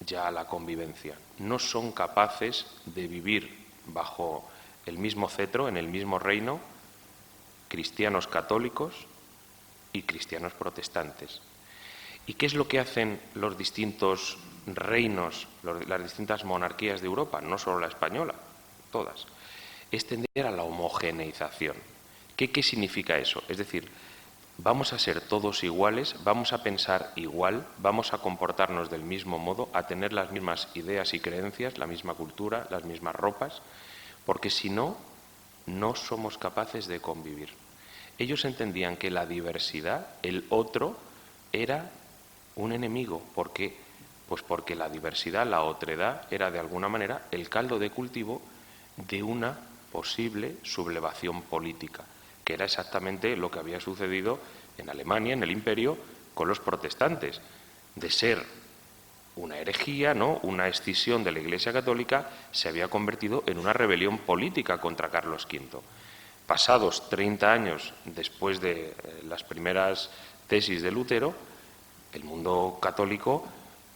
ya a la convivencia. No son capaces de vivir bajo el mismo cetro, en el mismo reino, cristianos católicos y cristianos protestantes. ¿Y qué es lo que hacen los distintos reinos, las distintas monarquías de Europa, no solo la española, todas? Es tender a la homogeneización. ¿Qué significa eso? Es decir, vamos a ser todos iguales, vamos a pensar igual, vamos a comportarnos del mismo modo, a tener las mismas ideas y creencias, la misma cultura, las mismas ropas, porque si no, no somos capaces de convivir. Ellos entendían que la diversidad, el otro, era un enemigo. ¿Por qué? Pues porque la diversidad, la otredad, era de alguna manera el caldo de cultivo de una posible sublevación política, que era exactamente lo que había sucedido en Alemania, en el Imperio, con los protestantes, de ser una herejía, ¿no?, una escisión de la Iglesia Católica, se había convertido en una rebelión política contra Carlos V. Pasados 30 años después de las primeras tesis de Lutero, el mundo católico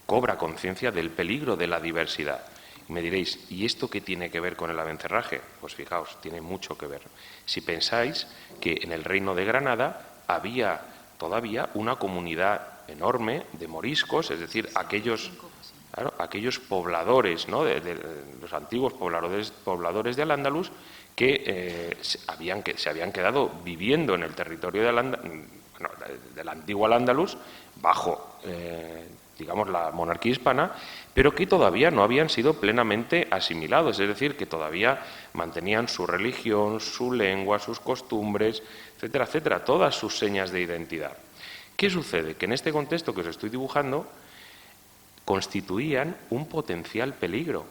cobra conciencia del peligro de la diversidad. Y me diréis, ¿y esto qué tiene que ver con el Abencerraje? Pues fijaos, tiene mucho que ver. Si pensáis que en el Reino de Granada había todavía una comunidad enorme de moriscos, es decir, aquellos pobladores, ¿no?, de los antiguos pobladores de Al-Ándalus que se habían quedado viviendo en el territorio del antiguo Al-Ándalus bajo digamos, la monarquía hispana, pero que todavía no habían sido plenamente asimilados, es decir, que todavía mantenían su religión, su lengua, sus costumbres, etcétera, etcétera, todas sus señas de identidad. ¿Qué sucede? Que en este contexto que os estoy dibujando constituían un potencial peligro.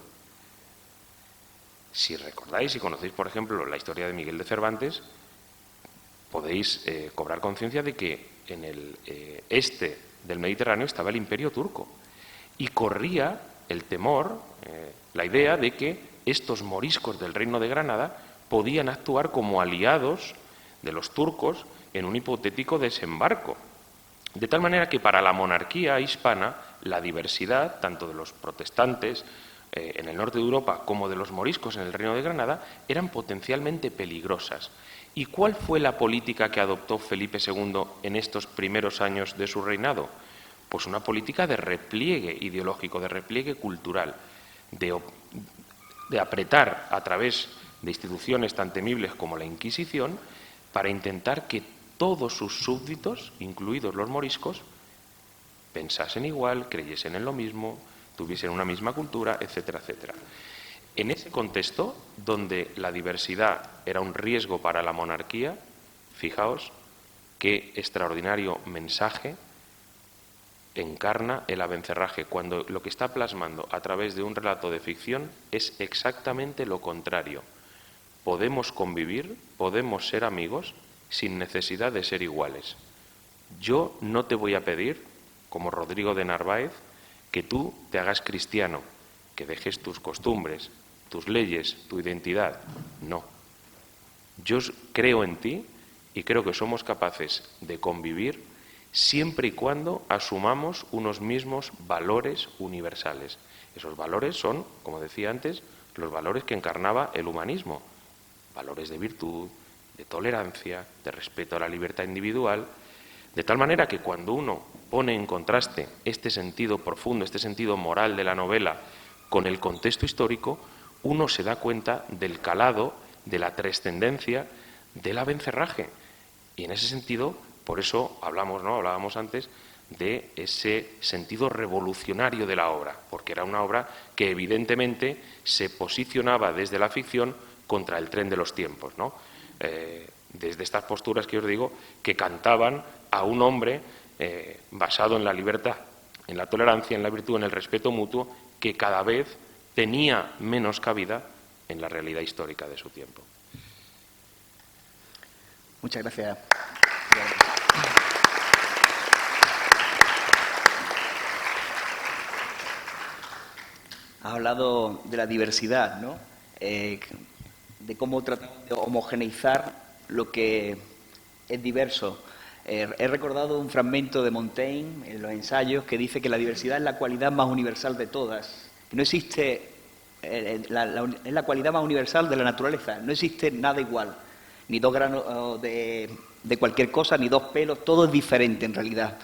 Si recordáis y conocéis, por ejemplo, la historia de Miguel de Cervantes, podéis cobrar conciencia de que en el este del Mediterráneo estaba el Imperio turco y corría el temor, la idea de que estos moriscos del Reino de Granada podían actuar como aliados de los turcos en un hipotético desembarco. De tal manera que para la monarquía hispana la diversidad, tanto de los protestantes en el norte de Europa como de los moriscos en el Reino de Granada, eran potencialmente peligrosas. ¿Y cuál fue la política que adoptó Felipe II en estos primeros años de su reinado? Pues una política de repliegue ideológico, de repliegue cultural, de apretar a través de instituciones tan temibles como la Inquisición para intentar que todos sus súbditos, incluidos los moriscos, pensasen igual, creyesen en lo mismo, tuviesen una misma cultura, etcétera, etcétera. En ese contexto, donde la diversidad era un riesgo para la monarquía, fijaos qué extraordinario mensaje encarna el Abencerraje, cuando lo que está plasmando a través de un relato de ficción es exactamente lo contrario. Podemos convivir, podemos ser amigos, sin necesidad de ser iguales. Yo no te voy a pedir, como Rodrigo de Narváez, que tú te hagas cristiano, que dejes tus costumbres, tus leyes, tu identidad. No. Yo creo en ti y creo que somos capaces de convivir siempre y cuando asumamos unos mismos valores universales. Esos valores son, como decía antes, los valores que encarnaba el humanismo. Valores de virtud, de tolerancia, de respeto a la libertad individual, de tal manera que cuando uno pone en contraste este sentido profundo, este sentido moral de la novela con el contexto histórico, uno se da cuenta del calado, de la trascendencia del Abencerraje. Y en ese sentido, por eso hablábamos antes de ese sentido revolucionario de la obra, porque era una obra que evidentemente se posicionaba desde la ficción contra el tren de los tiempos, ¿no? Desde estas posturas que os digo, que cantaban a un hombre basado en la libertad, en la tolerancia, en la virtud, en el respeto mutuo, que cada vez tenía menos cabida en la realidad histórica de su tiempo. Muchas gracias. Ha hablado de la diversidad, ¿no? De cómo tratar de homogeneizar lo que es diverso. He recordado un fragmento de Montaigne en los ensayos que dice que la diversidad es la cualidad más universal de todas. No existe, es la cualidad más universal de la naturaleza. No existe nada igual, ni dos granos de cualquier cosa, ni dos pelos, todo es diferente en realidad.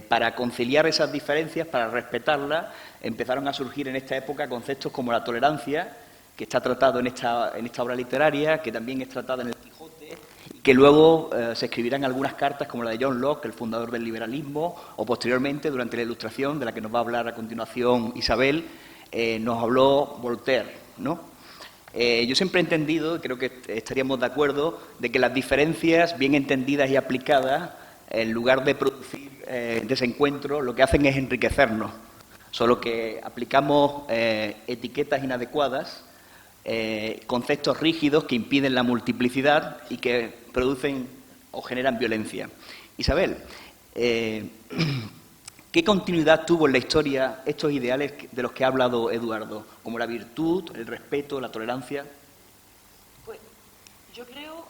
Para conciliar esas diferencias, para respetarlas, empezaron a surgir en esta época conceptos como la tolerancia, que está tratado en esta obra literaria, que también es tratada en el Quijote, y que luego se escribirán algunas cartas como la de John Locke, el fundador del liberalismo, o posteriormente, durante la Ilustración, de la que nos va a hablar a continuación Isabel, nos habló Voltaire, ¿no? Yo siempre he entendido, y creo que estaríamos de acuerdo, de que las diferencias bien entendidas y aplicadas, en lugar de producir desencuentro, lo que hacen es enriquecernos. Solo que aplicamos etiquetas inadecuadas, conceptos rígidos que impiden la multiplicidad y que producen o generan violencia. Isabel, ¿qué continuidad tuvo en la historia estos ideales de los que ha hablado Eduardo, como la virtud, el respeto, la tolerancia? Pues yo creo,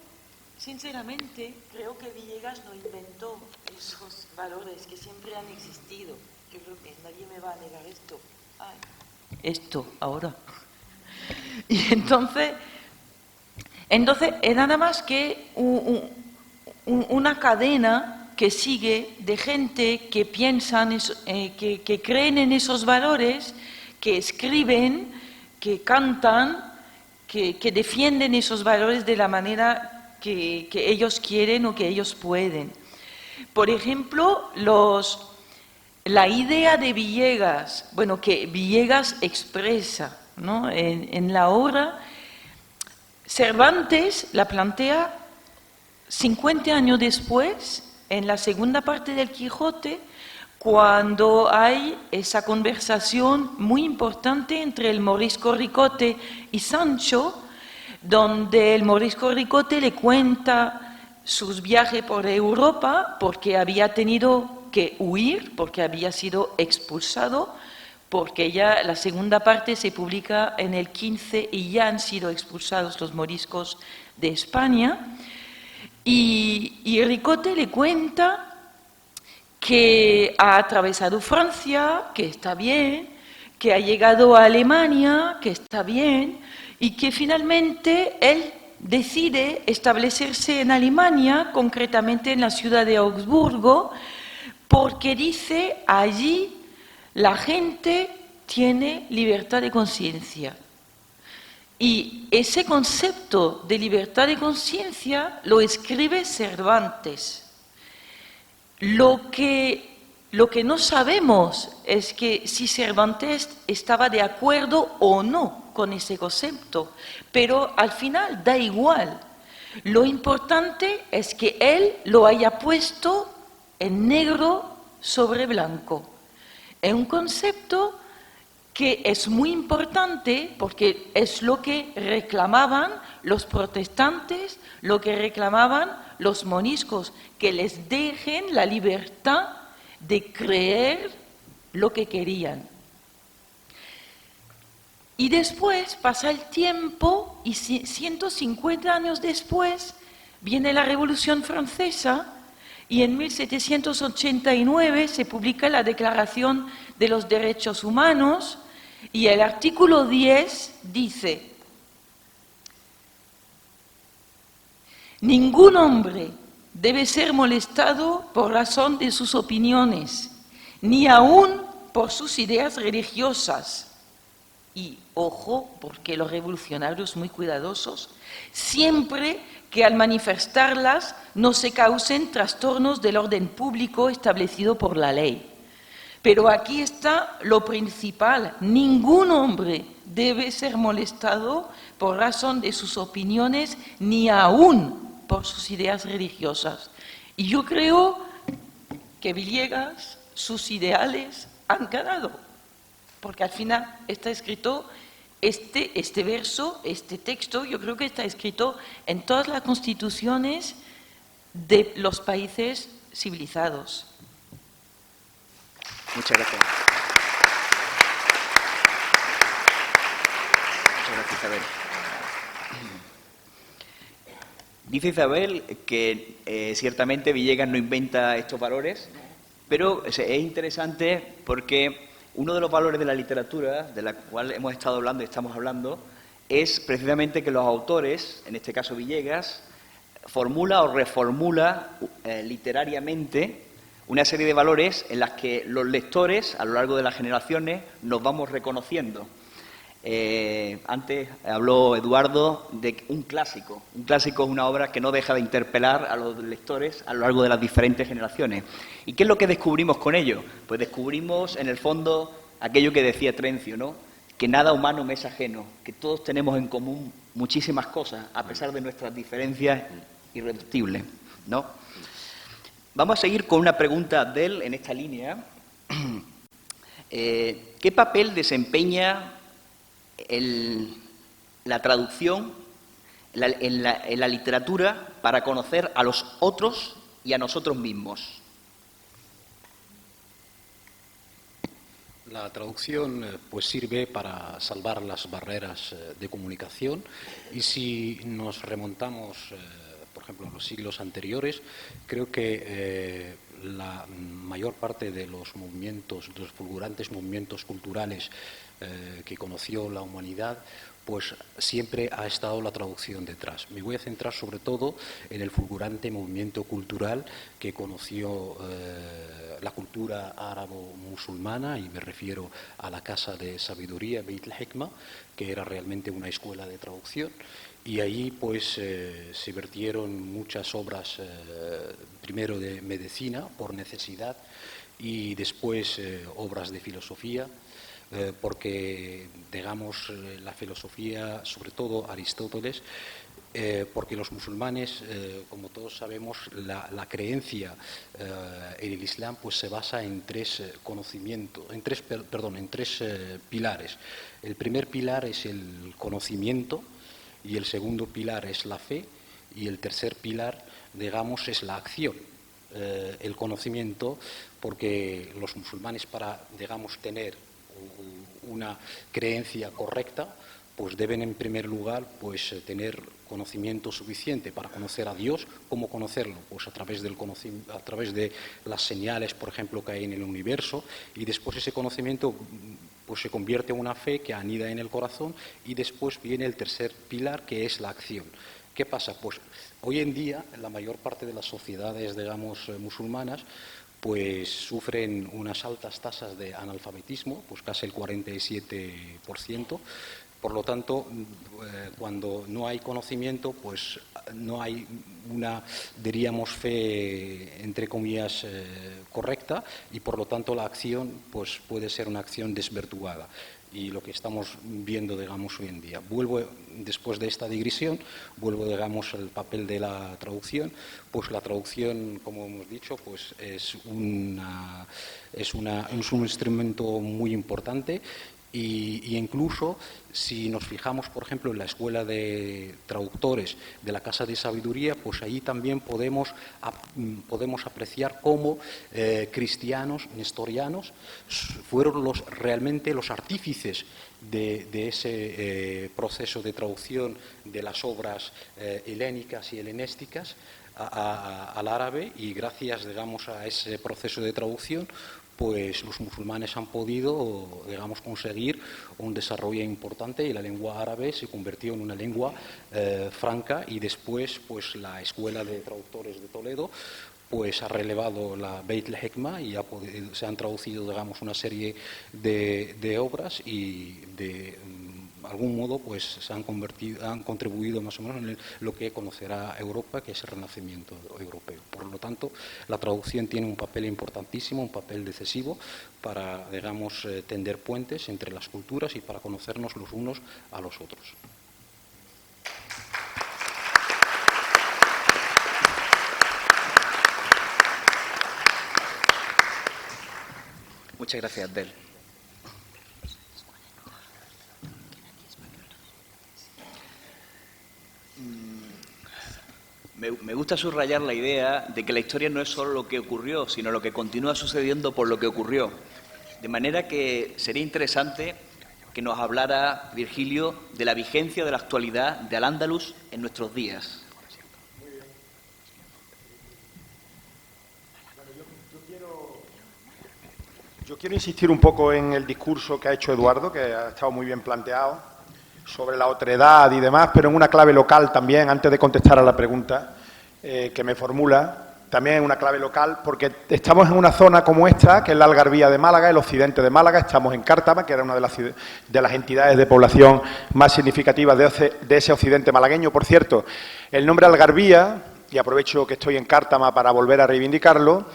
sinceramente, creo que Villegas no inventó esos valores que siempre han existido. Yo creo que nadie me va a negar esto. Ay, esto, ahora. Y entonces es nada más que una cadena que sigue de gente que piensan, que creen en esos valores, que escriben, que cantan, que defienden esos valores de la manera que ellos quieren o que ellos pueden. Por ejemplo, los la idea de Villegas, bueno, que Villegas expresa, ¿no?, en la obra, Cervantes la plantea 50 años después, en la segunda parte del Quijote, cuando hay esa conversación muy importante entre el morisco Ricote y Sancho, donde el morisco Ricote le cuenta sus viajes por Europa porque había tenido que huir, porque había sido expulsado, porque ya la segunda parte se publica en el 15 y ya han sido expulsados los moriscos de España. Y Ricote le cuenta que ha atravesado Francia, que está bien, que ha llegado a Alemania, que está bien, y que finalmente él decide establecerse en Alemania, concretamente en la ciudad de Augsburgo, porque dice, allí la gente tiene libertad de conciencia. Y ese concepto de libertad de conciencia lo escribe Cervantes. Lo que no sabemos es que si Cervantes estaba de acuerdo o no con ese concepto, pero al final da igual. Lo importante es que él lo haya puesto en negro sobre blanco. Es un concepto que es muy importante porque es lo que reclamaban los protestantes, lo que reclamaban los moriscos, que les dejen la libertad de creer lo que querían. Y después pasa el tiempo y 150 años después viene la Revolución Francesa y en 1789 se publica la Declaración de los Derechos Humanos y el artículo 10 dice: ningún hombre debe ser molestado por razón de sus opiniones, ni aún por sus ideas religiosas. Y ojo, porque los revolucionarios muy cuidadosos, siempre que al manifestarlas no se causen trastornos del orden público establecido por la ley. Pero aquí está lo principal: ningún hombre debe ser molestado por razón de sus opiniones, ni aún por sus ideas religiosas. Y yo creo que Villegas, sus ideales han ganado, porque al final está escrito este verso, este texto, yo creo que está escrito en todas las constituciones de los países civilizados. Muchas gracias. Muchas gracias, Isabel. Dice Isabel que ciertamente Villegas no inventa estos valores, pero es interesante porque uno de los valores de la literatura, de la cual hemos estado hablando y estamos hablando, es precisamente que los autores, en este caso Villegas, formula o reformula literariamente una serie de valores en las que los lectores, a lo largo de las generaciones, nos vamos reconociendo. Antes habló Eduardo de un clásico. Un clásico es una obra que no deja de interpelar a los lectores a lo largo de las diferentes generaciones. ¿Y qué es lo que descubrimos con ello? Pues descubrimos, en el fondo, aquello que decía Trencio, ¿no? Que nada humano me es ajeno, que todos tenemos en común muchísimas cosas, a pesar de nuestras diferencias irreductibles, ¿no? Vamos a seguir con una pregunta de él en esta línea. ¿Qué papel desempeña la traducción en la literatura para conocer a los otros y a nosotros mismos? La traducción pues sirve para salvar las barreras de comunicación y si nos remontamos, por ejemplo, a los siglos anteriores, creo que la mayor parte de los movimientos, de los fulgurantes movimientos culturales que conoció la humanidad, pues siempre ha estado la traducción detrás. Me voy a centrar sobre todo en el fulgurante movimiento cultural que conoció la cultura árabo-musulmana, y me refiero a la Casa de Sabiduría, Beit al-Hikma, que era realmente una escuela de traducción, y allí pues se vertieron muchas obras, primero de medicina, por necesidad, y después obras de filosofía, porque, digamos, la filosofía, sobre todo Aristóteles, porque los musulmanes, como todos sabemos, la creencia en el Islam pues se basa en tres pilares. El primer pilar es el conocimiento, y el segundo pilar es la fe, y el tercer pilar, digamos, es la acción. El conocimiento, porque los musulmanes, para, digamos, tener una creencia correcta, pues deben en primer lugar pues tener conocimiento suficiente para conocer a Dios. ¿Cómo conocerlo? Pues a través de las señales, por ejemplo, que hay en el universo, y después ese conocimiento pues se convierte en una fe que anida en el corazón, y después viene el tercer pilar, que es la acción. ¿Qué pasa? Pues hoy en día la mayor parte de las sociedades, digamos, musulmanas, pues sufren unas altas tasas de analfabetismo, pues casi el 47%. Por lo tanto, cuando no hay conocimiento, pues no hay una, diríamos, fe, entre comillas, correcta, y por lo tanto la acción pues puede ser una acción desvirtuada. Y lo que estamos viendo, digamos, hoy en día. Después de esta digresión, digamos, al papel de la traducción. Pues la traducción, como hemos dicho, pues es un instrumento muy importante. Y incluso si nos fijamos, por ejemplo, en la Escuela de Traductores de la Casa de Sabiduría, pues ahí también podemos apreciar cómo cristianos, nestorianos, fueron realmente los artífices de ese proceso de traducción de las obras helénicas y helenísticas al árabe, y gracias, digamos, a ese proceso de traducción, pues los musulmanes han podido, digamos, conseguir un desarrollo importante, y la lengua árabe se convirtió en una lengua franca, y después pues la Escuela de Traductores de Toledo pues ha relevado la Beit al-Hikma, y se han traducido, digamos, una serie de obras, y de algún modo pues han contribuido más o menos en lo que conocerá Europa, que es el Renacimiento europeo. Por lo tanto, la traducción tiene un papel importantísimo, un papel decisivo para, digamos, tender puentes entre las culturas y para conocernos los unos a los otros. Muchas gracias, Abdel. Me gusta subrayar la idea de que la historia no es solo lo que ocurrió, sino lo que continúa sucediendo por lo que ocurrió. De manera que sería interesante que nos hablara Virgilio de la vigencia de la actualidad de Al-Ándalus en nuestros días. Yo quiero insistir un poco en el discurso que ha hecho Eduardo, que ha estado muy bien planteado, sobre la otredad y demás, pero en una clave local también, antes de contestar a la pregunta que me formula, también en una clave local, porque estamos en una zona como esta, que es la Algarvía de Málaga, el occidente de Málaga, estamos en Cártama, que era una de las entidades de población más significativas de ese occidente malagueño. Por cierto, el nombre Algarvía, y aprovecho que estoy en Cártama para volver a reivindicarlo,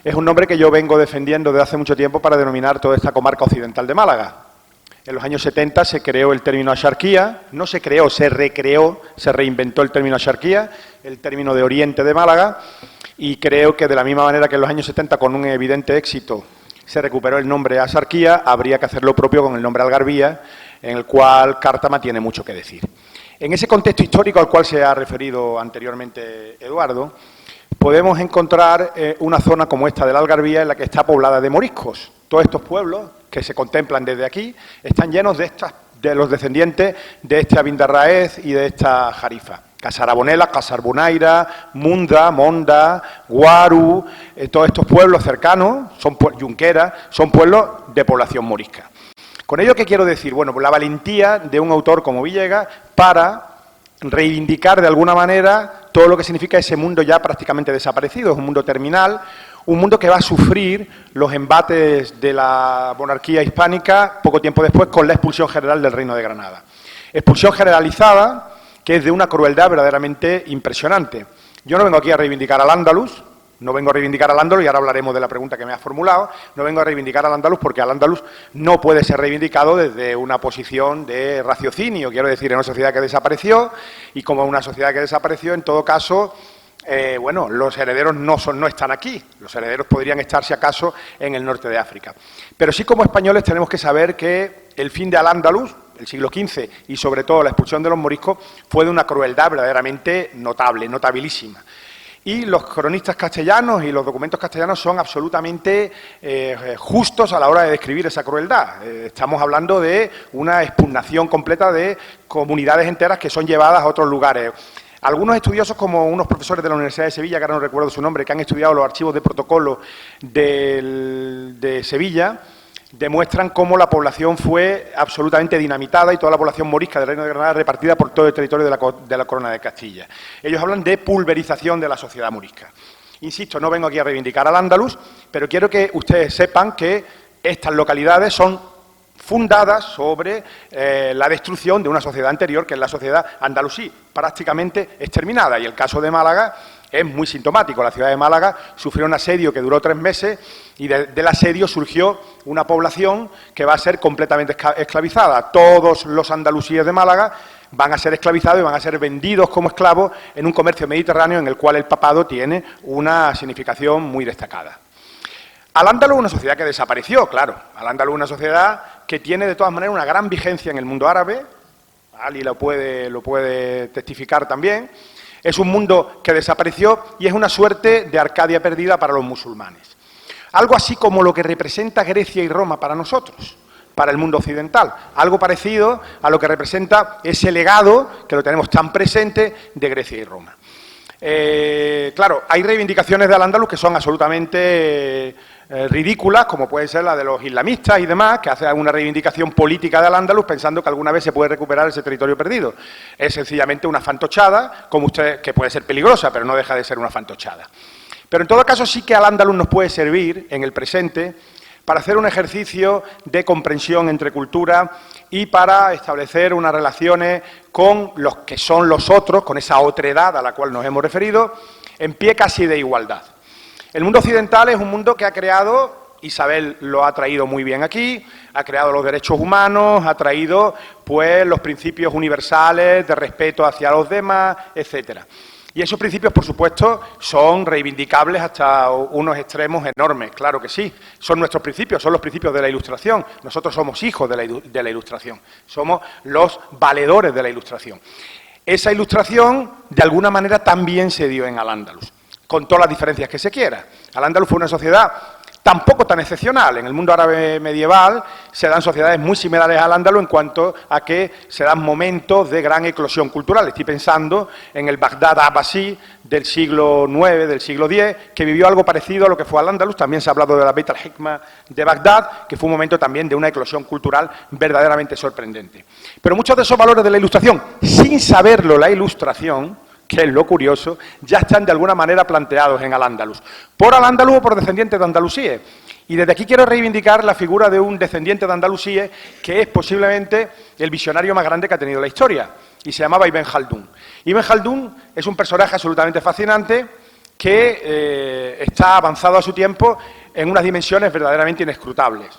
es un nombre que yo vengo defendiendo desde hace mucho tiempo para denominar toda esta comarca occidental de Málaga. En los años 70 se creó el término axarquía, no se creó, se recreó, se reinventó el término axarquía, el término de oriente de Málaga, y creo que de la misma manera que en los años 70, con un evidente éxito, se recuperó el nombre axarquía, habría que hacer lo propio con el nombre Algarvía, en el cual Cártama tiene mucho que decir. En ese contexto histórico al cual se ha referido anteriormente Eduardo, podemos encontrar una zona como esta de la Algarvía, en la que está poblada de moriscos. Todos estos pueblos que se contemplan desde aquí están llenos de los descendientes de este Abindarraez y de esta Jarifa. Casarabonela, Casarbonaira, Munda, Monda, Guaru, todos estos pueblos cercanos, Junquera, son pueblos de población morisca. Con ello, ¿qué quiero decir? Bueno, pues la valentía de un autor como Villegas para reivindicar de alguna manera todo lo que significa ese mundo ya prácticamente desaparecido, es un mundo terminal, un mundo que va a sufrir los embates de la monarquía hispánica poco tiempo después con la expulsión general del Reino de Granada. Expulsión generalizada que es de una crueldad verdaderamente impresionante. Yo no vengo aquí a reivindicar al Andalus, No vengo a reivindicar al andaluz, y ahora hablaremos de la pregunta que me has formulado, no vengo a reivindicar al andaluz porque al andaluz no puede ser reivindicado desde una posición de raciocinio, quiero decir, en una sociedad que desapareció, y como una sociedad que desapareció, en todo caso, bueno, los herederos no están aquí, los herederos podrían estar, si acaso, en el norte de África. Pero sí, como españoles, tenemos que saber que el fin de Al-Ándalus, el siglo XV, y sobre todo la expulsión de los moriscos, fue de una crueldad verdaderamente notable, notabilísima. Y los cronistas castellanos y los documentos castellanos son absolutamente justos a la hora de describir esa crueldad. Estamos hablando de una expugnación completa de comunidades enteras que son llevadas a otros lugares. Algunos estudiosos, como unos profesores de la Universidad de Sevilla, que ahora no recuerdo su nombre, que han estudiado los archivos de protocolo de Sevilla, demuestran cómo la población fue absolutamente dinamitada y toda la población morisca del Reino de Granada repartida por todo el territorio de la Corona de Castilla. Ellos hablan de pulverización de la sociedad morisca. Insisto, no vengo aquí a reivindicar al andaluz, pero quiero que ustedes sepan que estas localidades son fundadas sobre la destrucción de una sociedad anterior, que es la sociedad andalusí, prácticamente exterminada. Y el caso de Málaga es muy sintomático. La ciudad de Málaga sufrió un asedio que duró 3 meses y del asedio surgió una población que va a ser completamente esclavizada. Todos los andalusíes de Málaga van a ser esclavizados y van a ser vendidos como esclavos en un comercio mediterráneo en el cual el papado tiene una significación muy destacada. Al-Ándalus es una sociedad que desapareció, claro. Al-Ándalus es una sociedad que tiene de todas maneras una gran vigencia en el mundo árabe. Ali lo puede testificar también. Es un mundo que desapareció y es una suerte de Arcadia perdida para los musulmanes. Algo así como lo que representa Grecia y Roma para nosotros, para el mundo occidental. Algo parecido a lo que representa ese legado, que lo tenemos tan presente, de Grecia y Roma. Claro, hay reivindicaciones de Al-Ándalus que son absolutamente ridículas, como puede ser la de los islamistas y demás, que hacen una reivindicación política de Al-Ándalus pensando que alguna vez se puede recuperar ese territorio perdido. Es sencillamente una fantochada, como usted, que puede ser peligrosa, pero no deja de ser una fantochada. Pero en todo caso sí que Al-Ándalus nos puede servir en el presente para hacer un ejercicio de comprensión entre culturas y para establecer unas relaciones con los que son los otros, con esa otredad a la cual nos hemos referido, en pie casi de igualdad. El mundo occidental es un mundo que ha creado, Isabel lo ha traído muy bien aquí, ha creado los derechos humanos, ha traído pues los principios universales de respeto hacia los demás, etcétera. Y esos principios, por supuesto, son reivindicables hasta unos extremos enormes, claro que sí. Son nuestros principios, son los principios de la Ilustración. Nosotros somos hijos de la Ilustración, somos los valedores de la Ilustración. Esa Ilustración, de alguna manera, también se dio en Al-Ándalus, con todas las diferencias que se quiera. Al-Ándalus fue una sociedad tampoco tan excepcional. En el mundo árabe medieval se dan sociedades muy similares al Al-Ándalus en cuanto a que se dan momentos de gran eclosión cultural. Estoy pensando en el Bagdad Abbasí del siglo IX, del siglo X, que vivió algo parecido a lo que fue Al-Ándalus. También se ha hablado de la Beit al-Hikma de Bagdad, que fue un momento también de una eclosión cultural verdaderamente sorprendente. Pero muchos de esos valores de la Ilustración, sin saberlo la Ilustración, que es lo curioso, ya están de alguna manera planteados en Al-Ándalus, por Al-Ándalus o por descendientes de andalusíes. Y desde aquí quiero reivindicar la figura de un descendiente de andalusíes que es posiblemente el visionario más grande que ha tenido la historia, y se llamaba Ibn Khaldún. Ibn Khaldún es un personaje absolutamente fascinante que está avanzado a su tiempo en unas dimensiones verdaderamente inescrutables.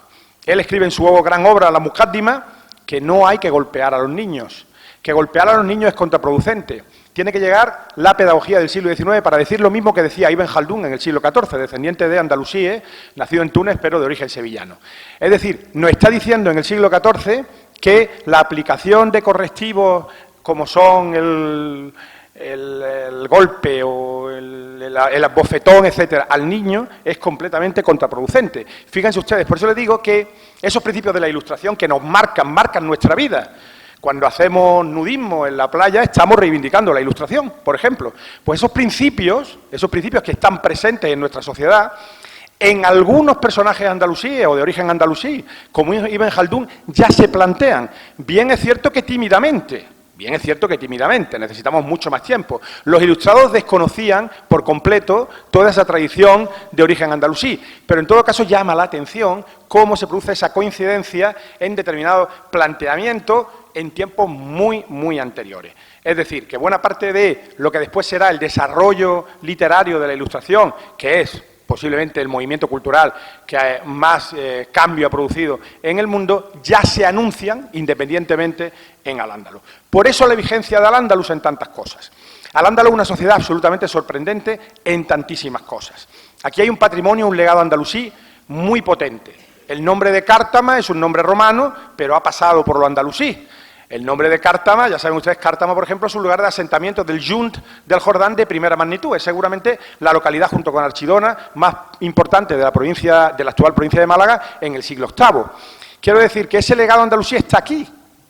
Él escribe en su gran obra, La Muqaddima, que no hay que golpear a los niños, que golpear a los niños es contraproducente. Tiene que llegar la pedagogía del siglo XIX para decir lo mismo que decía Ibn Khaldún en el siglo XIV, descendiente de andalusíes, nacido en Túnez, pero de origen sevillano. Es decir, nos está diciendo en el siglo XIV que la aplicación de correctivos como son el golpe o el bofetón, etcétera, al niño es completamente contraproducente. Fíjense ustedes, por eso les digo que esos principios de la Ilustración que nos marcan nuestra vida. Cuando hacemos nudismo en la playa, estamos reivindicando la Ilustración, por ejemplo. Pues esos principios que están presentes en nuestra sociedad, en algunos personajes andalusíes o de origen andalusí, como Ibn Khaldún, ya se plantean. Bien es cierto que tímidamente, necesitamos mucho más tiempo. Los ilustrados desconocían por completo toda esa tradición de origen andalusí, pero en todo caso llama la atención cómo se produce esa coincidencia en determinados planteamientos en tiempos muy, muy anteriores. Es decir, que buena parte de lo que después será el desarrollo literario de la Ilustración, que es posiblemente el movimiento cultural que más cambio ha producido en el mundo, ya se anuncian independientemente en Al-Ándalus. Por eso la vigencia de Al-Ándalus en tantas cosas. Al-Ándalus es una sociedad absolutamente sorprendente en tantísimas cosas. Aquí hay un patrimonio, un legado andalusí muy potente. El nombre de Cártama es un nombre romano, pero ha pasado por lo andalusí. El nombre de Cártama, ya saben ustedes, Cártama, por ejemplo, es un lugar de asentamiento del Junt del Jordán de primera magnitud. Es seguramente la localidad, junto con Archidona, más importante de la provincia, de la actual provincia de Málaga en el siglo VIII. Quiero decir que ese legado andalusí está aquí,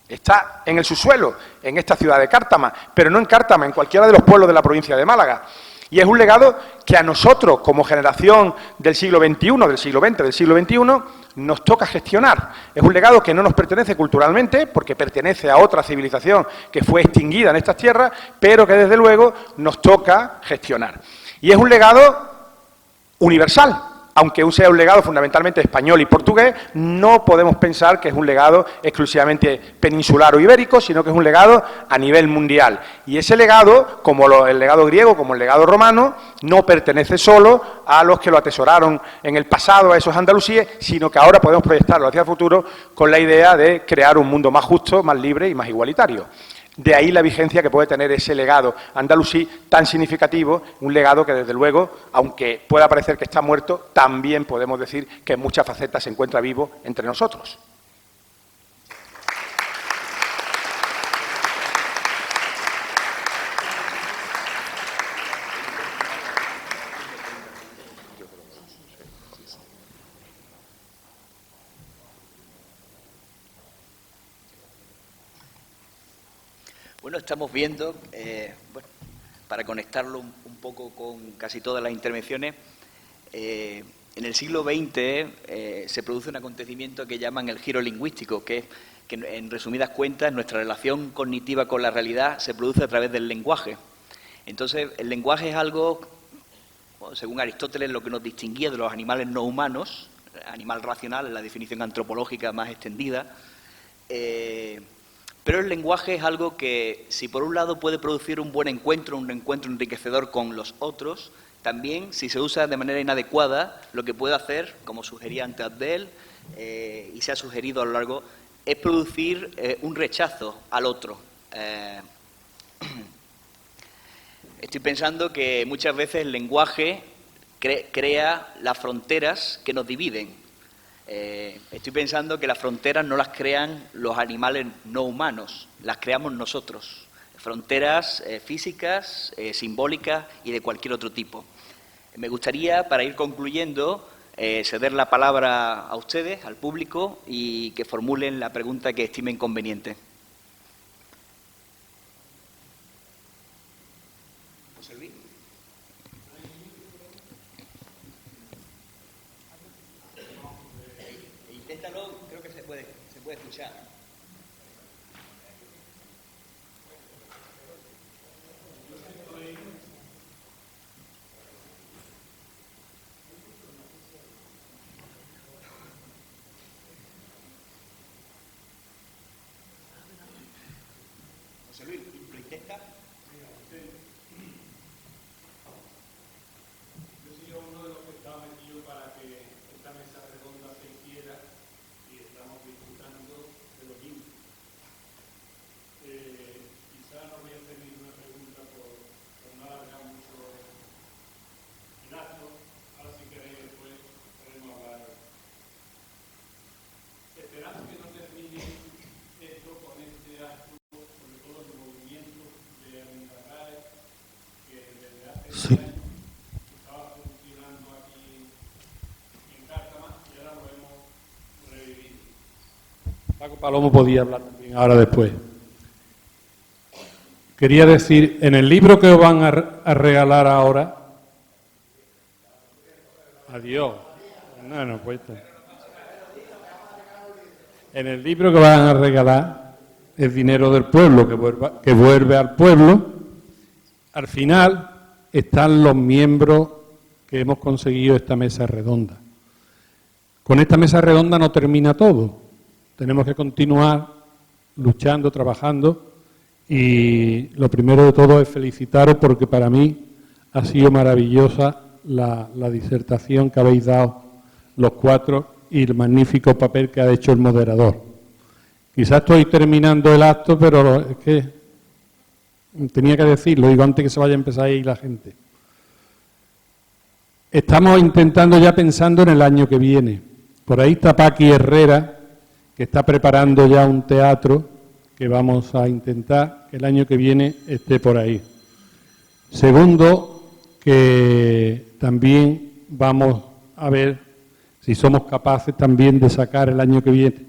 está en el subsuelo, en esta ciudad de Cártama, pero no en Cártama, en cualquiera de los pueblos de la provincia de Málaga. Y es un legado que a nosotros, como generación del siglo XXI, del siglo XX, del siglo XXI, nos toca gestionar. Es un legado que no nos pertenece culturalmente, porque pertenece a otra civilización que fue extinguida en estas tierras, pero que desde luego nos toca gestionar. Y es un legado universal. Aunque sea un legado fundamentalmente español y portugués, no podemos pensar que es un legado exclusivamente peninsular o ibérico, sino que es un legado a nivel mundial. Y ese legado, como el legado griego, como el legado romano, no pertenece solo a los que lo atesoraron en el pasado, a esos andalusíes, sino que ahora podemos proyectarlo hacia el futuro con la idea de crear un mundo más justo, más libre y más igualitario. De ahí la vigencia que puede tener ese legado andalusí tan significativo, un legado que desde luego, aunque pueda parecer que está muerto, también podemos decir que en muchas facetas se encuentra vivo entre nosotros. Bueno, estamos viendo, para conectarlo un poco con casi todas las intervenciones, en el siglo XX se produce un acontecimiento que llaman el giro lingüístico, que en resumidas cuentas nuestra relación cognitiva con la realidad se produce a través del lenguaje. Entonces, el lenguaje es algo, bueno, según Aristóteles, lo que nos distinguía de los animales no humanos, animal racional es la definición antropológica más extendida. Pero el lenguaje es algo que, si por un lado puede producir un buen encuentro, un encuentro enriquecedor con los otros, también, si se usa de manera inadecuada, lo que puede hacer, como sugería antes Abdel, y se ha sugerido a lo largo, es producir un rechazo al otro. Estoy pensando que muchas veces el lenguaje crea las fronteras que nos dividen. Estoy pensando que las fronteras no las crean los animales no humanos, las creamos nosotros. Fronteras físicas, simbólicas y de cualquier otro tipo. Me gustaría, para ir concluyendo, ceder la palabra a ustedes, al público, y que formulen la pregunta que estimen conveniente. José Luis. Inténtalo, creo que se puede escuchar. José Luis, ¿lo intenta? Yo soy uno de los que estaba metido para que esta mesa redonda se hiciera y estamos disfrutando de lo mismo. Quizá no voy a hacer ninguna pregunta por no alargar mucho el acto. Ahora si queréis después podemos hablar. Esperamos que no termine esto con este acto, sobre todo el movimiento de Amendarrae, que desde hace años estaba funcionando aquí en Cártama y ahora lo hemos revivido. Paco Palomo podía hablar también ahora después. Quería decir, en el libro que os van a regalar ahora... Adiós. No, pues está. En el libro que van a regalar, el dinero del pueblo, que vuelve al pueblo, al final están los miembros que hemos conseguido esta mesa redonda. Con esta mesa redonda no termina todo. Tenemos que continuar luchando, trabajando Y lo primero de todo es felicitaros porque para mí ha sido maravillosa la disertación que habéis dado los cuatro y el magnífico papel que ha hecho el moderador. Quizás estoy terminando el acto, pero es que tenía que decirlo, digo antes que se vaya a empezar a ir la gente. Estamos intentando ya pensando en el año que viene. Por ahí está Paqui Herrera, que está preparando ya un teatro que vamos a intentar que el año que viene esté por ahí. Segundo, que también vamos a ver si somos capaces también de sacar el año que viene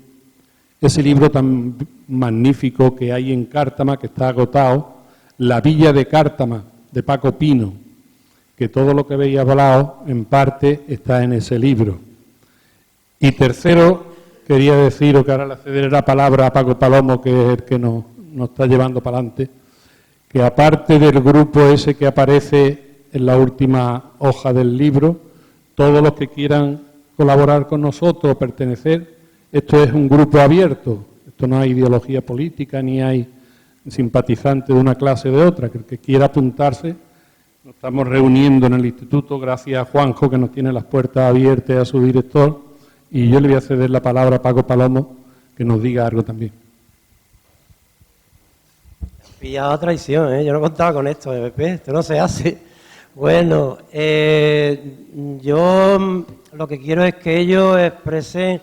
ese libro tan magnífico que hay en Cártama, que está agotado, La Villa de Cártama, de Paco Pino, que todo lo que habéis hablado, en parte, está en ese libro. Y tercero, quería deciros que ahora le cederé la palabra a Paco Palomo, que es el que nos está llevando para adelante, que aparte del grupo ese que aparece en la última hoja del libro, todos los que quieran colaborar con nosotros o pertenecer, esto es un grupo abierto, esto no hay ideología política ni hay simpatizantes de una clase o de otra, que el que quiera apuntarse, nos estamos reuniendo en el instituto gracias a Juanjo, que nos tiene las puertas abiertas, a su director, y yo le voy a ceder la palabra a Paco Palomo, que nos diga algo también. Pillado a traición, ¿eh? Yo no contaba con esto, Pepe, esto no se hace. Bueno, yo lo que quiero es que ellos expresen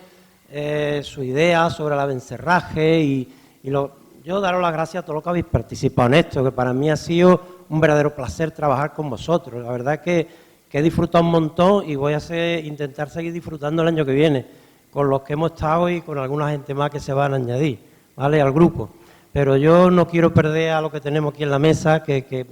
su idea sobre el abencerraje y yo daros las gracias a todos los que habéis participado en esto, que para mí ha sido un verdadero placer trabajar con vosotros. La verdad es que he disfrutado un montón y voy a intentar seguir disfrutando el año que viene, con los que hemos estado y con alguna gente más que se van a añadir, ¿vale?, al grupo. Pero yo no quiero perder a lo que tenemos aquí en la mesa, que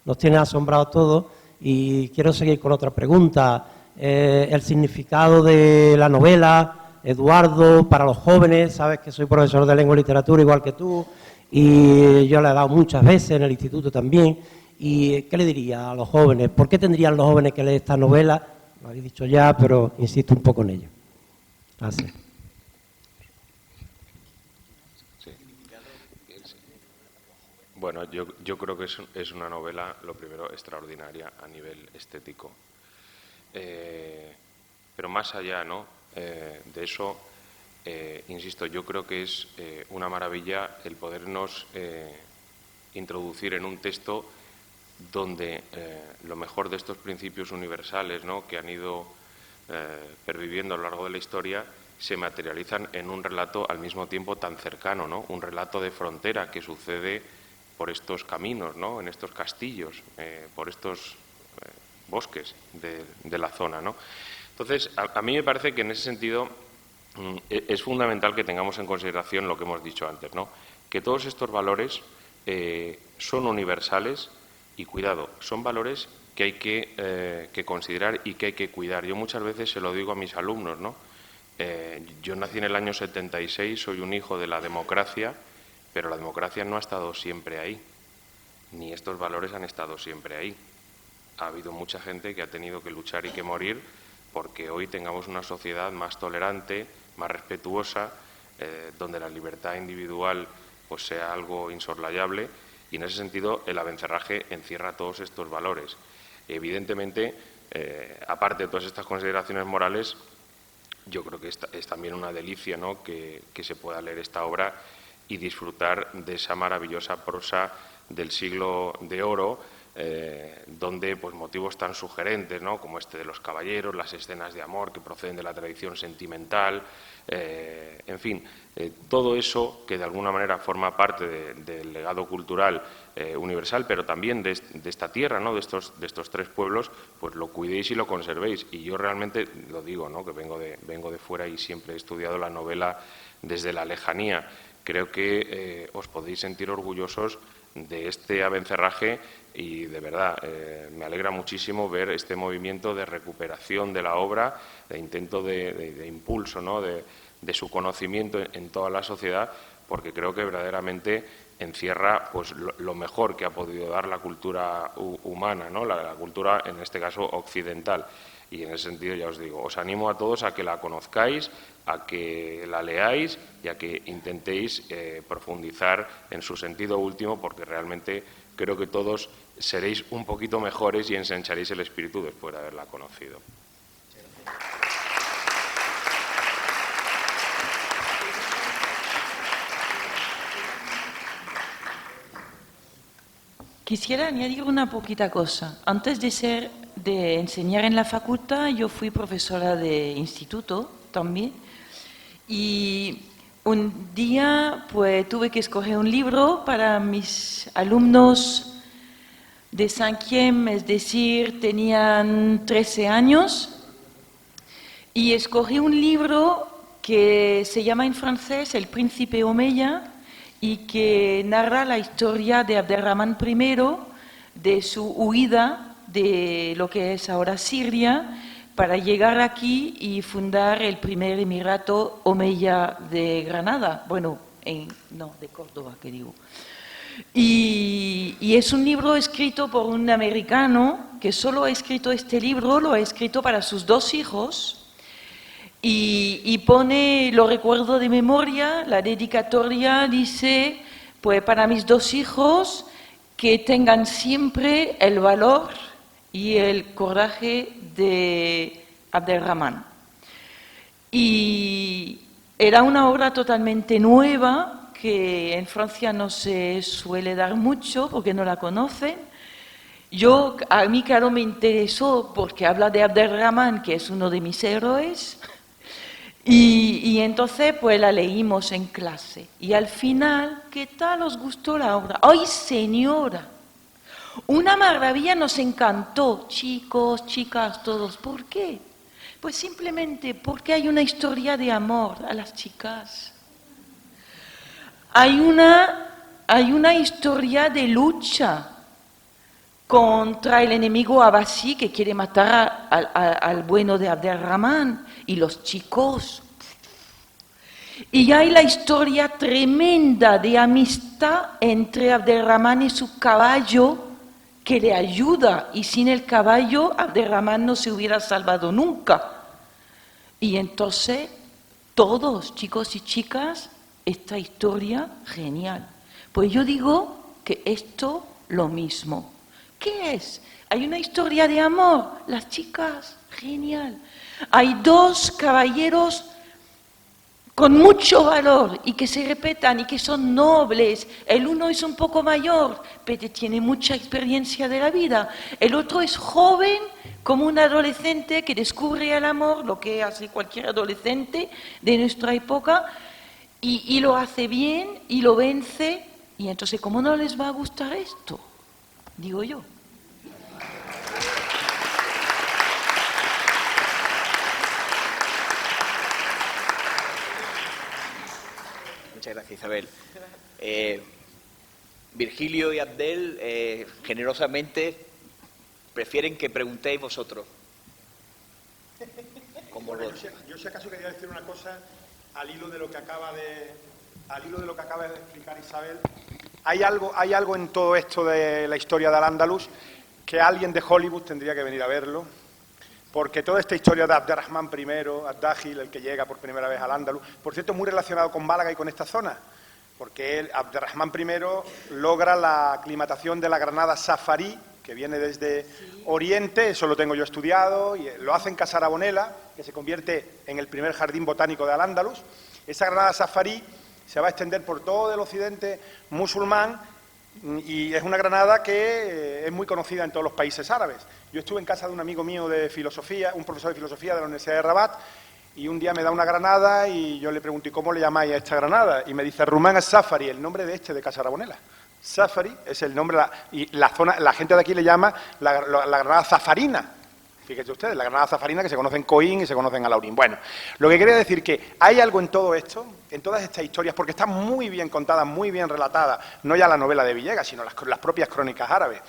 nos tiene asombrados todos, y quiero seguir con otra pregunta. El significado de la novela, Eduardo, para los jóvenes, sabes que soy profesor de lengua y literatura igual que tú, y yo le he dado muchas veces en el instituto también. ¿Y qué le diría a los jóvenes? ¿Por qué tendrían los jóvenes que leer esta novela? Lo habéis dicho ya, pero insisto un poco en ello. Gracias. Bueno, yo creo que es una novela, lo primero, extraordinaria a nivel estético. Pero más allá, ¿no?, de eso, insisto, yo creo que es una maravilla el podernos introducir en un texto donde lo mejor de estos principios universales, ¿no?, que han ido perviviendo a lo largo de la historia, se materializan en un relato al mismo tiempo tan cercano, ¿no?, un relato de frontera que sucede por estos caminos, ¿no?, en estos castillos, por estos bosques de la zona, ¿no? Entonces, a mí me parece que en ese sentido es fundamental que tengamos en consideración lo que hemos dicho antes, ¿no?, que todos estos valores son universales y, cuidado, son valores que hay que considerar y que hay que cuidar. Yo muchas veces se lo digo a mis alumnos, ¿no? Yo nací en el año 76, soy un hijo de la democracia, pero la democracia no ha estado siempre ahí, ni estos valores han estado siempre ahí. Ha habido mucha gente que ha tenido que luchar y que morir porque hoy tengamos una sociedad más tolerante, más respetuosa, donde la libertad individual pues sea algo insoslayable, y en ese sentido el abencerraje encierra todos estos valores. Evidentemente, aparte de todas estas consideraciones morales, yo creo que es también una delicia, ¿no?, que se pueda leer esta obra y disfrutar de esa maravillosa prosa del siglo de oro, donde pues motivos tan sugerentes, ¿no?, como este de los caballeros, las escenas de amor que proceden de la tradición sentimental, en fin, todo eso que de alguna manera forma parte del legado cultural universal, pero también de esta tierra, ¿no?, de estos tres pueblos, pues lo cuidéis y lo conservéis. Y yo realmente lo digo, ¿no?, que vengo de fuera y siempre he estudiado la novela desde la lejanía. Creo que os podéis sentir orgullosos de este abencerraje y, de verdad, me alegra muchísimo ver este movimiento de recuperación de la obra, de intento de impulso, ¿no?, de su conocimiento en toda la sociedad, porque creo que verdaderamente encierra pues lo mejor que ha podido dar la cultura humana, ¿no?, la cultura, en este caso, occidental. Y en ese sentido, ya os digo, os animo a todos a que la conozcáis, a que la leáis y a que intentéis profundizar en su sentido último, porque realmente creo que todos seréis un poquito mejores y ensancharéis el espíritu después de haberla conocido. Quisiera añadir una poquita cosa. Antes de enseñar en la facultad, yo fui profesora de instituto también. Y un día pues tuve que escoger un libro para mis alumnos de 5e, es decir, tenían 13 años. Y escogí un libro que se llama en francés El Príncipe Omeya, y que narra la historia de Abderramán I, de su huida de lo que es ahora Siria, para llegar aquí y fundar el primer emirato omeya de Granada, bueno, de Córdoba, que digo. Y es un libro escrito por un americano que solo ha escrito este libro, lo ha escrito para sus 2 hijos, y pone, lo recuerdo de memoria, la dedicatoria dice, pues para mis 2 hijos, que tengan siempre el valor y el coraje de Abderramán. Y era una obra totalmente nueva, que en Francia no se suele dar mucho, porque no la conocen. A mí, claro, me interesó, porque habla de Abderramán, que es uno de mis héroes. Y entonces pues la leímos en clase. Y al final, ¿qué tal os gustó la obra? ¡Ay, señora! Una maravilla, nos encantó, chicos, chicas, todos. ¿Por qué? Pues simplemente porque hay una historia de amor a las chicas. Hay una historia de lucha contra el enemigo Abbasí, que quiere matar al bueno de Abderramán, y los chicos. Y hay la historia tremenda de amistad entre Abderramán y su caballo, que le ayuda, y sin el caballo Abderramán no se hubiera salvado nunca. Y entonces, todos, chicos y chicas, esta historia genial. Pues yo digo que esto lo mismo. ¿Qué es? Hay una historia de amor, las chicas, genial. Hay 2 caballeros con mucho valor y que se respetan y que son nobles. El uno es un poco mayor, pero tiene mucha experiencia de la vida. El otro es joven, como un adolescente que descubre el amor, lo que hace cualquier adolescente de nuestra época, y lo hace bien y lo vence. Y entonces, ¿cómo no les va a gustar esto? Digo yo. Muchas gracias, Isabel. Virgilio y Abdel generosamente prefieren que preguntéis vosotros. Bueno, yo si acaso quería decir una cosa al hilo de lo que acaba de explicar Isabel. Hay algo en todo esto de la historia de Al-Ándalus que alguien de Hollywood tendría que venir a verlo, porque toda esta historia de Abderramán I, Abdagil, el que llega por primera vez al Ándalus, por cierto, es muy relacionado con Málaga y con esta zona, porque Abderramán I logra la aclimatación de la granada safarí, que viene desde Oriente, eso lo tengo yo estudiado, y lo hace en Casa Arbonela, que se convierte en el primer jardín botánico de Al-Ándalus. Esa granada safarí se va a extender por todo el occidente musulmán, y es una granada que es muy conocida en todos los países árabes. Yo estuve en casa de un amigo mío de filosofía, un profesor de filosofía de la Universidad de Rabat, y un día me da una granada y yo le pregunto, ¿y cómo le llamáis a esta granada? Y me dice, Rumán as-Safari, el nombre de Casa Arbonela. Safari es el nombre, y la gente de aquí le llama la granada zafarina. Fíjense ustedes, la granada zafarina, que se conoce en Coín y se conoce en Alaurín. Bueno, lo que quería decir que hay algo en todo esto, en todas estas historias, porque están muy bien contadas, muy bien relatadas, no ya la novela de Villegas, sino las propias crónicas árabes.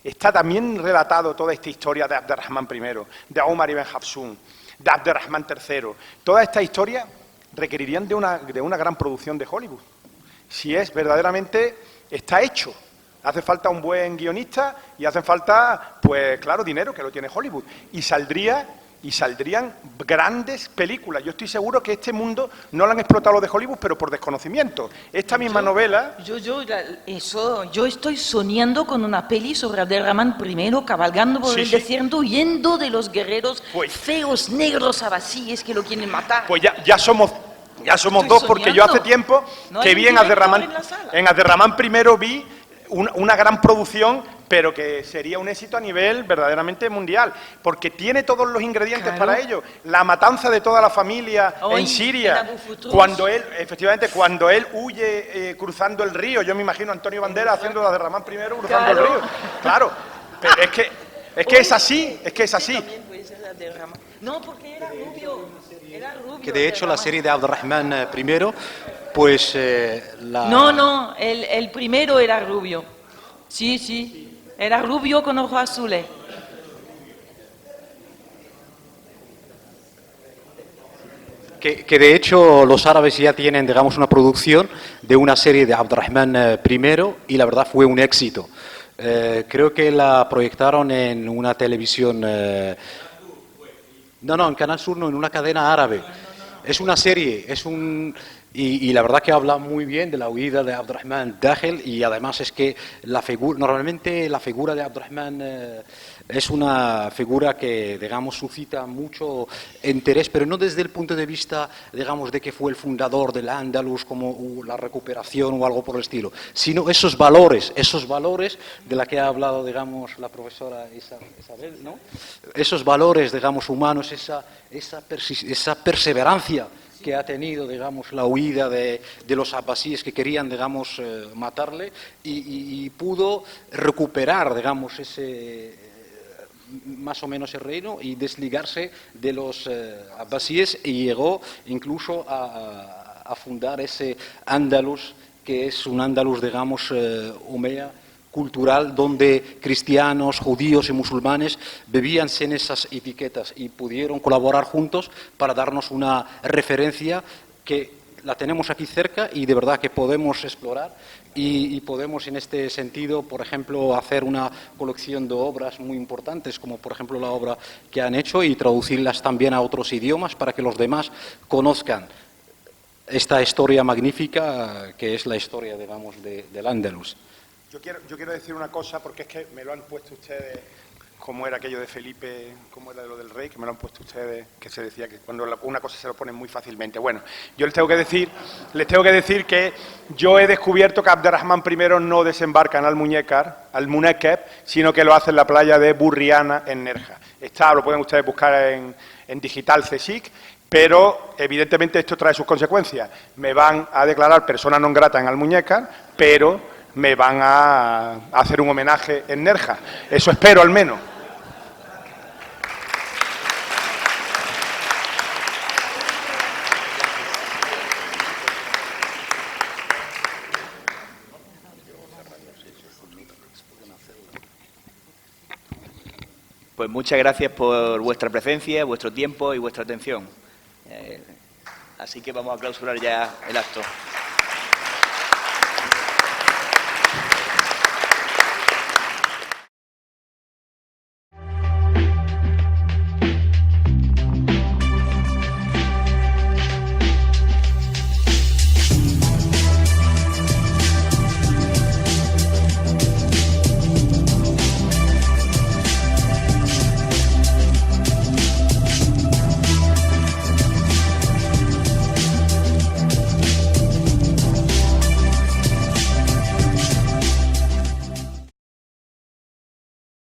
Está también relatado toda esta historia de Abderramán I, de Omar ibn Hafsun, de Abderramán III. Todas estas historias requerirían de una gran producción de Hollywood. Si es verdaderamente, está hecho. Hace falta un buen guionista y hace falta, pues claro, dinero, que lo tiene Hollywood. Y saldría y saldrían grandes películas. Yo estoy seguro que este mundo no lo han explotado los de Hollywood, pero por desconocimiento. Esta misma novela... Yo estoy soñando con una peli sobre Abderramán I cabalgando por el desierto, huyendo de los guerreros feos, negros, abasíes que lo quieren matar. Pues ya somos dos, porque yo hace tiempo que vi en Abderramán I vi una gran producción, pero que sería un éxito a nivel verdaderamente mundial, porque tiene todos los ingredientes para ello. La matanza de toda la familia en Siria, cuando él huye cruzando el río. Yo me imagino a Antonio Banderas haciendo la de Abderramán I cruzando el río. Claro, pero es que es así. No, porque era rubio. Que de hecho la serie de Abderramán I, pues No, el primero era rubio. Sí. Era rubio con ojos azules. Que de hecho los árabes ya tienen, digamos, una producción de una serie de Abderramán I y la verdad fue un éxito. Creo que la proyectaron en una televisión... No, en Canal Sur no, en una cadena árabe. Es una serie, y la verdad que habla muy bien de la huida de Abderramán Dagel, y además es que normalmente la figura de Abderramán es una figura que, digamos, suscita mucho interés, pero no desde el punto de vista, digamos, de que fue el fundador del Andalus, como la recuperación o algo por el estilo, sino esos valores de la que ha hablado, digamos, la profesora Isabel, ¿no? Esos valores, digamos, humanos, esa perseverancia que ha tenido, digamos, la huida de los abbasíes que querían, digamos, matarle, y pudo recuperar, digamos, más o menos el reino y desligarse de los abbasíes, y llegó incluso a fundar ese Andalus, que es un Andalus, digamos, omeya, cultural, donde cristianos, judíos y musulmanes vivían sin esas etiquetas y pudieron colaborar juntos para darnos una referencia que la tenemos aquí cerca y de verdad que podemos explorar, y podemos en este sentido, por ejemplo, hacer una colección de obras muy importantes, como por ejemplo la obra que han hecho, y traducirlas también a otros idiomas para que los demás conozcan esta historia magnífica que es la historia, digamos, del Andalus. Yo quiero decir una cosa, porque es que me lo han puesto ustedes, como era aquello de Felipe, como era de lo del rey, que me lo han puesto ustedes, que se decía que cuando una cosa se lo ponen muy fácilmente. Bueno, yo les tengo que decir que yo he descubierto que Abderramán I no desembarca en Al-Munekkeb, sino que lo hace en la playa de Burriana, en Nerja. Lo pueden ustedes buscar en digital CSIC, pero evidentemente esto trae sus consecuencias. Me van a declarar persona non grata en Al-Munekkeb, pero me van a hacer un homenaje en Nerja. Eso espero, al menos. Pues muchas gracias por vuestra presencia, vuestro tiempo y vuestra atención. Así que vamos a clausurar ya el acto.